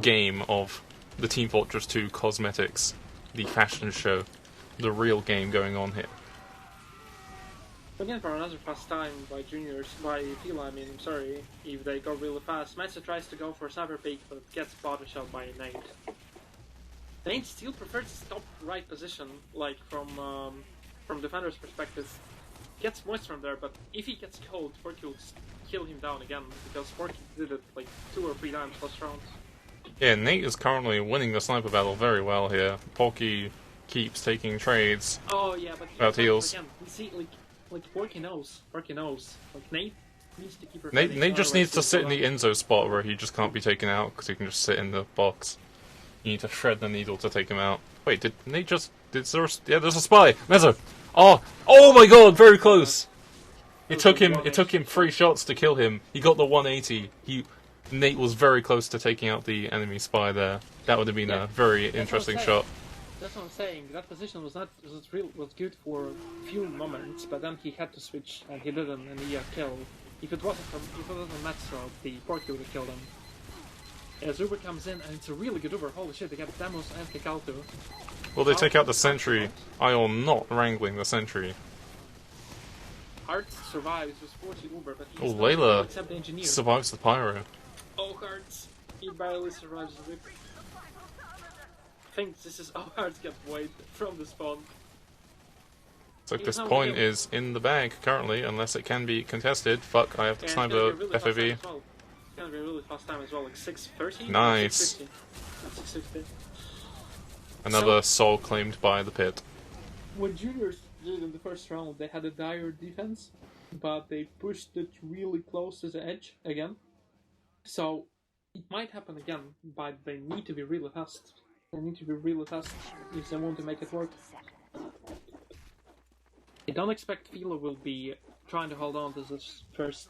game of the Team Fortress 2 cosmetics, the fashion show, the real game going on here. Again, for another fast time by Juniors, by Feila, I mean, I'm sorry, if they go really fast. Mesa tries to go for Sniper Peak, but gets body shot by Nate. Nate still prefers his top right position, like from defender's perspective. Gets moist from there, but if he gets cold, Porky will kill him down again, because Porky did it like 2 or 3 times last round. Yeah, Nate is currently winning the sniper battle very well here. Porky keeps taking trades. Oh yeah, but about heals. Again, you see, like Porky knows. Like Nate needs to keep her. Nate just needs to sit in the Enzo spot where he just can't be taken out because he can just sit in the box. You need to shred the needle to take him out. Wait, did Nate just... yeah, there's a spy! Mezzo! Oh my god, very close! It took him 3 shots to kill him. He got the 180. Nate was very close to taking out the enemy spy there. That would have been a very interesting shot. That's what I'm saying. That position was good for a few moments, but then he had to switch and he didn't, and he killed. If it wasn't Matzo, the Porky would have killed him. As Uber comes in, and it's a really good Uber. Holy shit, they got Demos and Kekaltu. Well, they take out the sentry. I am not wrangling the sentry. Hart survives with 40 Uber, but he's Oh, not Layla except the engineer. survives the pyro. Oh, Hearts, he barely survives the whip. I think this is Hearts get void from the spawn. So this point is in the bag currently, unless it can be contested. Fuck, I have to sniper FOV. It's gonna be a really fast time as well, like 6:30? Nice. 6:50. Another soul claimed by the pit. What Juniors did in the first round, they had a dire defense, but they pushed it really close to the edge again. So it might happen again, but they need to be really fast. They need to be really fast if they want to make it work. I don't expect Feila will be trying to hold on to this first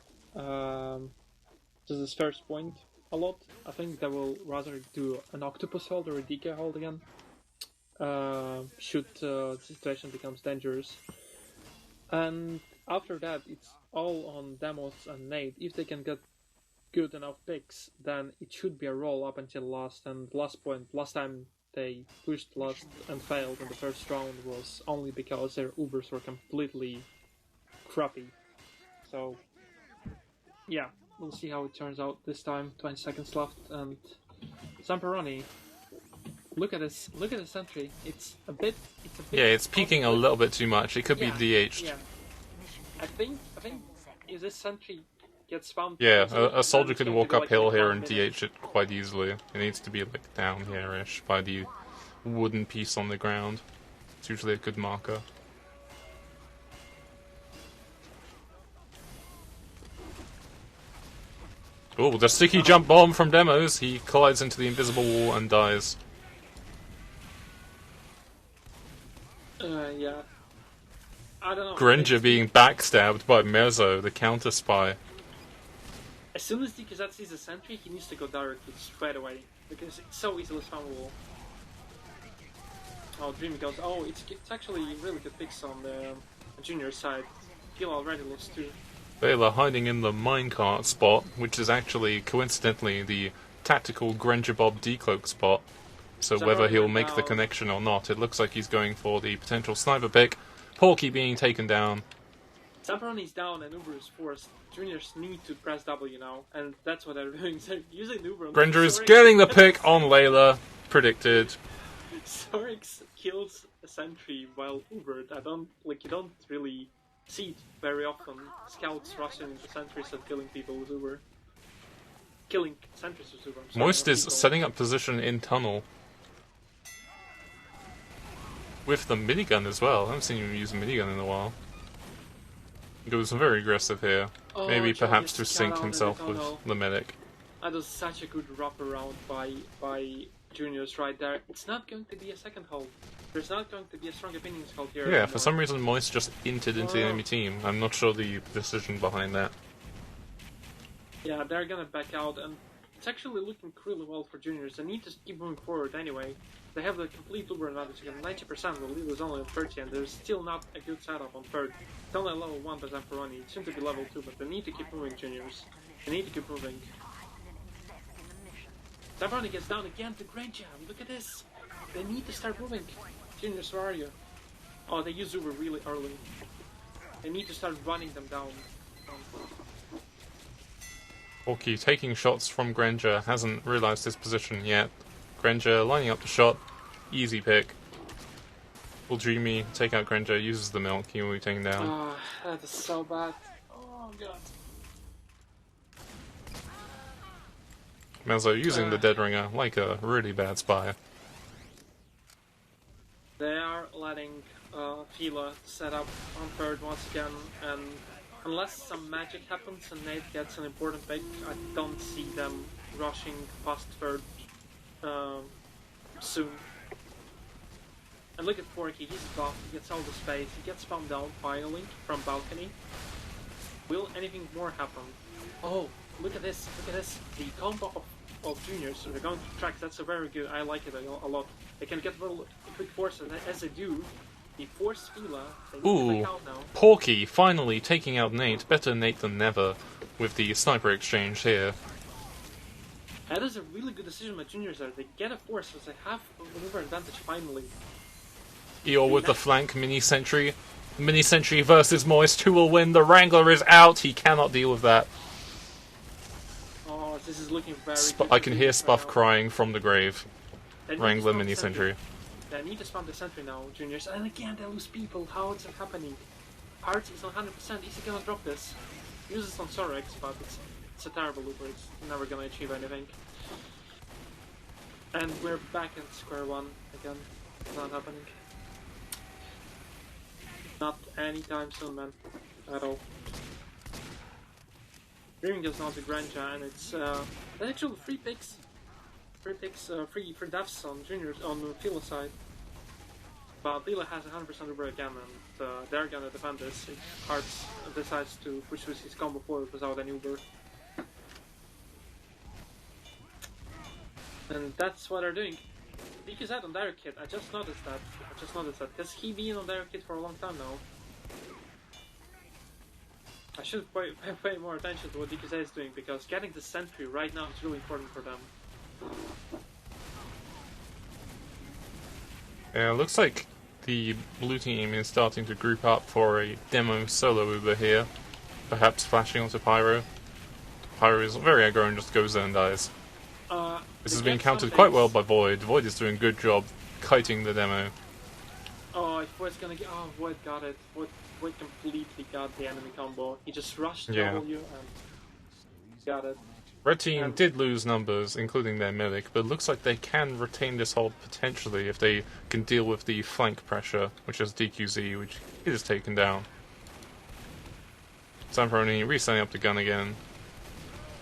point a lot. I think they will rather do an octopus hold or a DK hold again. Should the situation becomes dangerous. And after that, it's all on Demos and Nate. If they can get good enough picks, then it should be a roll up until last. And last point, last time they pushed last and failed in the first round was only because their Ubers were completely crappy. So, yeah, we'll see how it turns out this time. 20 seconds left, and Zamperoni. Look at this sentry. It's a bit. Yeah, it's peaking a little bit too much. It could be DH'd. Yeah. I think if this sentry gets spammed. Yeah, a soldier could walk uphill here and DH it quite easily. It needs to be like down here-ish by the wooden piece on the ground. It's usually a good marker. Oh, the sticky jump bomb from Demos. He collides into the invisible wall and dies. Yeah. I don't know. Granger being backstabbed by Mezzo, the counter spy. As soon as DKZ sees a sentry, he needs to go directly straight away because it's so easily spammable. Oh, Dream goes. Oh, it's actually really good picks on the junior side. He'll already lost 2. Feila hiding in the minecart spot, which is actually coincidentally the tactical Granger Bob decloak spot. So whether he'll make the connection or not, it looks like he's going for the potential sniper pick. Porky being taken down. Zamperoni's down and Uber is forced. Juniors need to press W now, and that's what they're doing. So using Uber. Granger is getting the pick on Layla. Predicted. Sorix kills a sentry while Ubered. You don't really see it very often. Scouts rushing into sentries and killing people with Uber. Killing sentries with Uber. Moist is setting up position in tunnel. With the minigun as well. I haven't seen him use a minigun in a while. He goes very aggressive here. Oh, Maybe perhaps to sync out himself in the with tunnel. the medic. That was such a good wraparound by Juniors right there. It's not going to be a second hold. There's not going to be a strong opinions hold here. Yeah, anymore. for some reason Moist just inted into the enemy team. I'm not sure the decision behind that. Yeah, they're gonna back out, and it's actually looking really well for Juniors. They need to keep moving forward anyway. They have the complete Uber advantage again. 90%, the lead is only on 30, and there's still not a good setup on third. It's only a level 1 by Zamperoni. It seems to be level 2, but they need to keep moving, Juniors. They need to keep moving. Zamperoni gets down again to Grand Jam. Look at this. They need to start moving. Juniors, where are you? Oh, they use Uber really early. They need to start running them down. Orky taking shots from Granger, hasn't realised his position yet. Granger lining up the shot, easy pick. Will Dreamy take out Granger, uses the milk, he will be taken down. Oh, that is so bad. Oh god. Mezzo using the Dead Ringer like a really bad spy. They are letting Feila set up on third once again, and unless some magic happens and Nate gets an important pick, I don't see them rushing past third soon. And look at Forky, he's buff, he gets all the space, he gets spammed down finally from balcony. Will anything more happen? Oh, look at this, the combo of Juniors, they're going to tracks, that's a very good, I like it a lot. They can get little quick forces, as they do, they force Feila, they need to back out now. Porky finally taking out Nate, better Nate than never, with the sniper exchange here. That is a really good decision by Juniors there, they get a force, as they have a maneuver advantage finally. Eeyore with the flank mini-sentry. Mini-sentry versus Moist, who will win? The Wrangler is out, he cannot deal with that. Oh, this is looking very good. I can hear Spuff crying from the grave. They need to Wrangler spam the mini-sentry. They need to spam the sentry now, Juniors. And again, they lose people. How is it happening? Hearts is on 100%. Is he gonna drop this? Uses on Sorex, but it's a terrible looper. It's never gonna achieve anything. And we're back at square one again. It's not happening. Not anytime soon, man. At all. Dreaming goes down to Granja, and it's actually 3 picks. 3 picks, 3 deaths on Juniors on the Feila side. But Feila has 100% Uber again, and they're gonna defend this. If Hearts decides to push with his combo forward without an Uber. And that's what they're doing. DQZ on Direct Hit, I just noticed that. Has he been on Direct Hit for a long time now? I should pay more attention to what DQZ is doing, because getting the sentry right now is really important for them. Yeah, it looks like the blue team is starting to group up for a demo solo Uber here. Perhaps flashing onto Pyro. Pyro is very aggro and just goes there and dies. This has been countered quite well by Void. Void is doing a good job kiting the demo. Oh, if Void's gonna get... Oh, Void got it. Void completely got the enemy combo. He just rushed to W and got it. Red team did lose numbers, including their medic, but it looks like they can retain this hold potentially if they can deal with the flank pressure, which is DQZ, which is taken down. Zamperoni resetting up the gun again.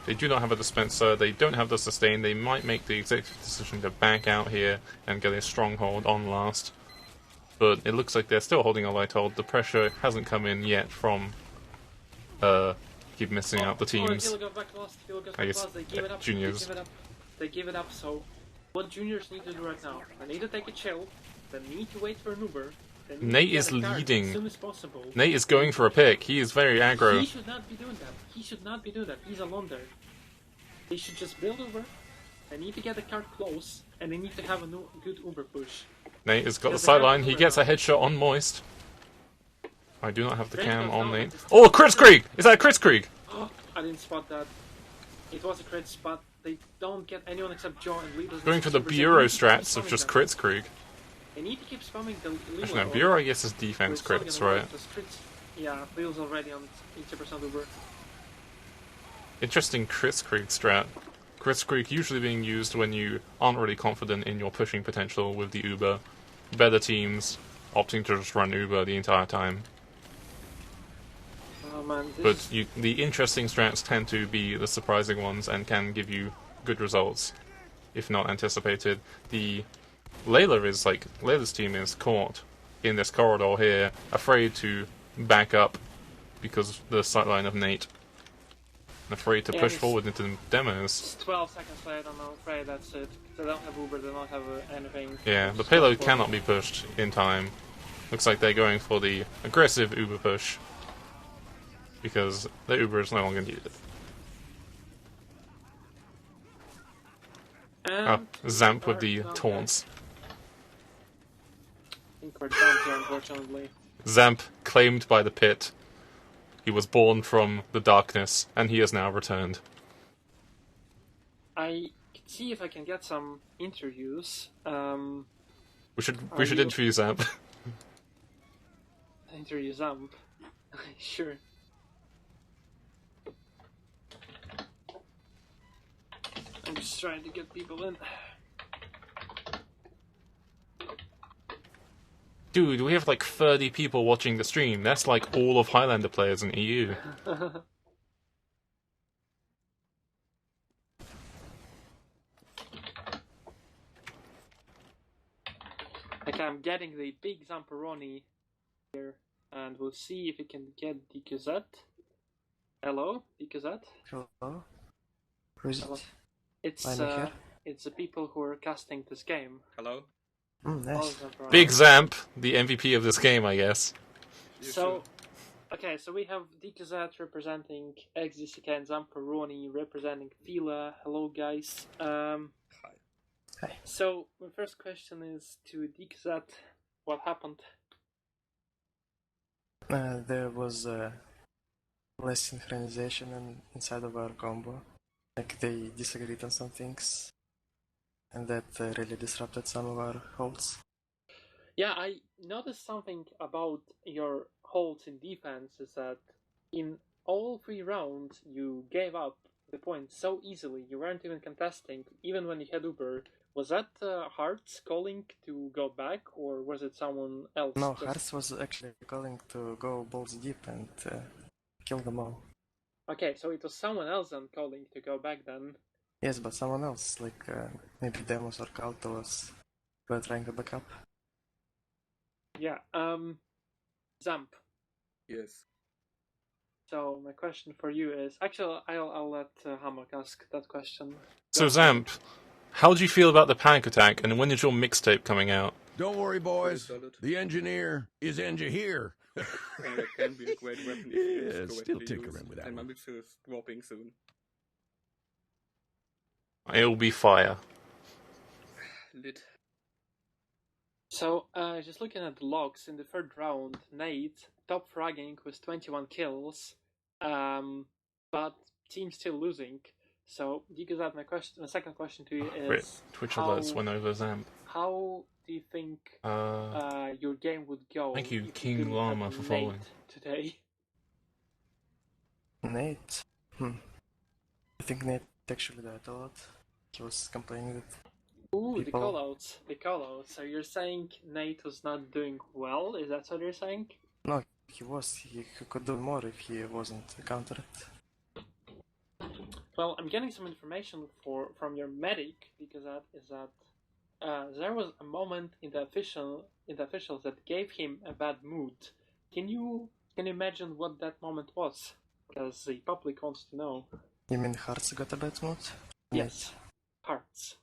They do not have a dispenser, they don't have the sustain, they might make the executive decision to back out here and get a stronghold on last. But it looks like they're still holding a light hold, the pressure hasn't come in yet from keep missing out the teams. I guess Juniors. They give it up, so what Juniors need to do right now? They need to take a chill, they need to wait for an Uber. Nate is leading. As soon as possible. Nate is going for a pick. He is very aggro. He should not be doing that. He's alone there. They should just build Uber. They need to get the card close, and they need to have a good Uber push. Nate has got the sideline. He gets a headshot on Moist. I do not have the cam on Nate. Oh, Kritzkrieg! Is that a Kritzkrieg? Oh, I didn't spot that. It was a crit spot. They don't get anyone except Joe and Lee. Going for the Bureau strats of just Kritzkrieg. They need to keep spamming the Lee. Actually, no, Bureau I guess is defense crits, right? Yeah, Feil's already on 80% Uber. Interesting Kritzkrieg strat. Kritzkrieg usually being used when you aren't really confident in your pushing potential with the Uber. Better teams opting to just run Uber the entire time. Oh man, But the interesting strats tend to be the surprising ones and can give you good results, if not anticipated. The Layla's team is caught in this corridor here, afraid to back up because of the sightline of Nate. Afraid to push forward into the demos. It's 12 seconds late, I'm afraid that's it. They don't have Uber, they don't have anything. Yeah, the payload cannot be pushed in time. Looks like they're going for the aggressive Uber push, because the Uber is no longer needed. Zamp with the taunts. I think we're done here, unfortunately. Zamp claimed by the pit. He was born from the darkness, and he has now returned. I can see if I can get some interviews. We should interview Zamp. Interview Zamp. Sure. I'm just trying to get people in. Dude, we have like 30 people watching the stream. That's like all of Highlander players in EU. Okay, I'm getting the big Zamperoni here, and we'll see if we can get DQZ. Hello, DQZ? Hello? Who is it? It's the people who are casting this game. Hello? Nice. Big Zamp, the MVP of this game, I guess. So, okay, so we have DKZ representing XDCK and Zamperoni representing Feila. Hello, guys. Hi. So, my first question is to DKZ. What happened? There was less synchronization inside of our combo. Like, they disagreed on some things, and that really disrupted some of our holds. Yeah, I noticed something about your holds in defense is that in all 3 rounds you gave up the point so easily. You weren't even contesting, even when you had Uber. Was that Hearts calling to go back, or was it someone else? No, Hearts was actually calling to go balls deep and kill them all. Okay, so it was someone else then calling to go back then. Yes, but someone else, like maybe Demos or Kautelos, were trying to back up. Yeah, Zamp. Yes. So my question for you is, actually, I'll let Hammock ask that question. So Zamp, how do you feel about the panic attack, and when is your mixtape coming out? Don't worry, boys. The engineer is here. That can be a great weapon if Yeah, it's still correctly tinkering used, with that and my one. mixer is dropping soon. It'll be fire. Lit. So, just looking at the logs in the 3rd round, Nate top fragging with 21 kills, but team still losing. So, because that my second question to you Wait, is, Twitch alerts went over Zamp. how do you think your game would go? Thank you, if King didn't Llama, have for Nate following. today? Nate? I think Nate actually died a lot. He was complaining that Ooh, people... the callouts. So you're saying Nate was not doing well? Is that what you're saying? No, he was. He could do more if he wasn't countered. Well, I'm getting some information from your medic because there was a moment in the officials that gave him a bad mood. Can you imagine what that moment was? Because the public wants to know. You mean Hearts got a bad mood? Yes, Hearts.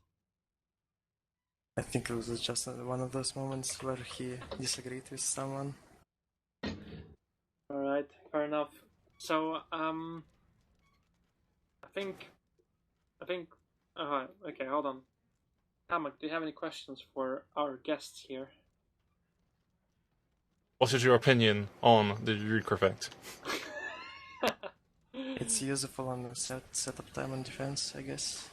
I think it was just one of those moments where he disagreed with someone. Alright, fair enough. So, I think, okay, hold on. Hammock, do you have any questions for our guests here? What is your opinion on the Ruke effect? It's useful on setup time and defense, I guess.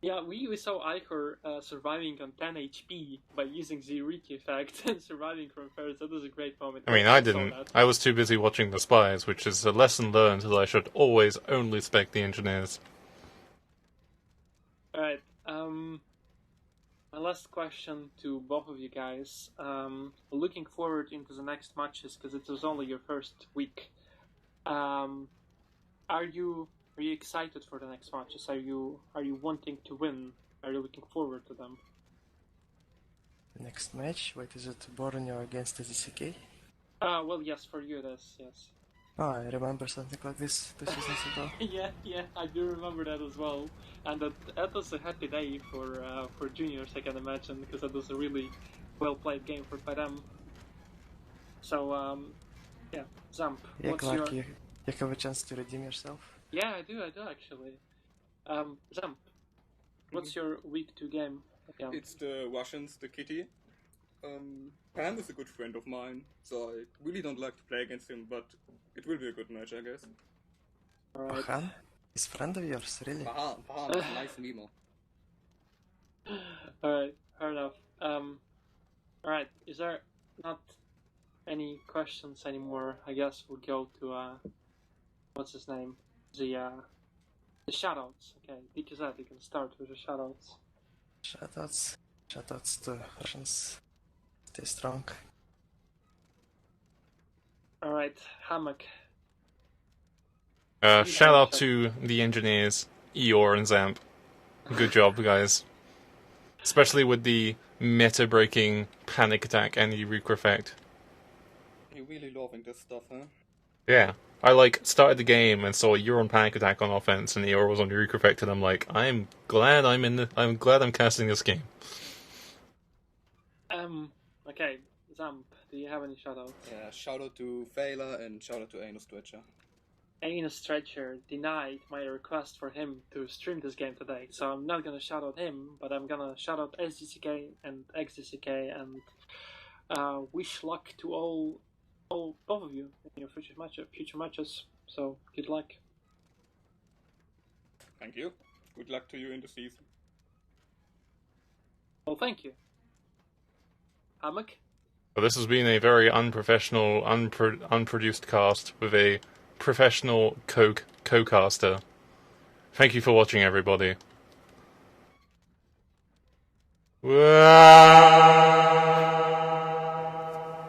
Yeah, we saw Ichor surviving on 10 HP by using the Riki effect and surviving from first. That was a great moment. I mean, I didn't. I was too busy watching the spies, which is a lesson learned that I should always only spec the engineers. Alright, my last question to both of you guys. Looking forward into the next matches, because it was only your first week. Are you excited for the next matches? Are you wanting to win? Are you looking forward to them? Next match? Wait, is it Borneo against XDCK? Well, yes, for you it is, yes. Oh, I remember something like this 2 seasons ago. yeah, I do remember that as well. And that was a happy day for juniors, I can imagine, because that was a really well-played game by them. So, yeah, Zamp, Yeah, what's Clark, your... you have a chance to redeem yourself. Yeah, I do actually. Zamp, what's your week 2 game? Yeah. It's the Russians, the Kitty. Pam is a good friend of mine, so I really don't like to play against him, but it will be a good match, I guess. Alright. Pahan? He's a friend of yours, really? Pahan is a nice memo. Alright, fair enough. Alright, is there not any questions anymore? I guess we'll go to, what's his name? The shoutouts. Okay, DKZ, you can start with the shoutouts. Shoutouts to Russians. Stay strong. Alright, Hammock. Shout out to the engineers, Eeyore and Zamp. Good job, guys. Especially with the meta-breaking panic attack anti-Reek effect. You're really loving this stuff, huh? Yeah. I started the game and saw you're on panic attack on offense and Eeyore was on Reek effect and I'm like, I'm glad I'm casting this game. Okay, Zamp, do you have any shoutouts? Yeah, shout out to Feila and shout out to Anus Stretcher. Anus Stretcher denied my request for him to stream this game today, so I'm not gonna shout out him, but I'm gonna shout out SDCK and XDCK and wish luck to both of you in your future matches. So good luck. Thank you. Good luck to you in the season. Well, thank you. Hammock? Well, this has been a very unprofessional, unproduced cast with a professional co-caster. Thank you for watching, everybody. Whoa!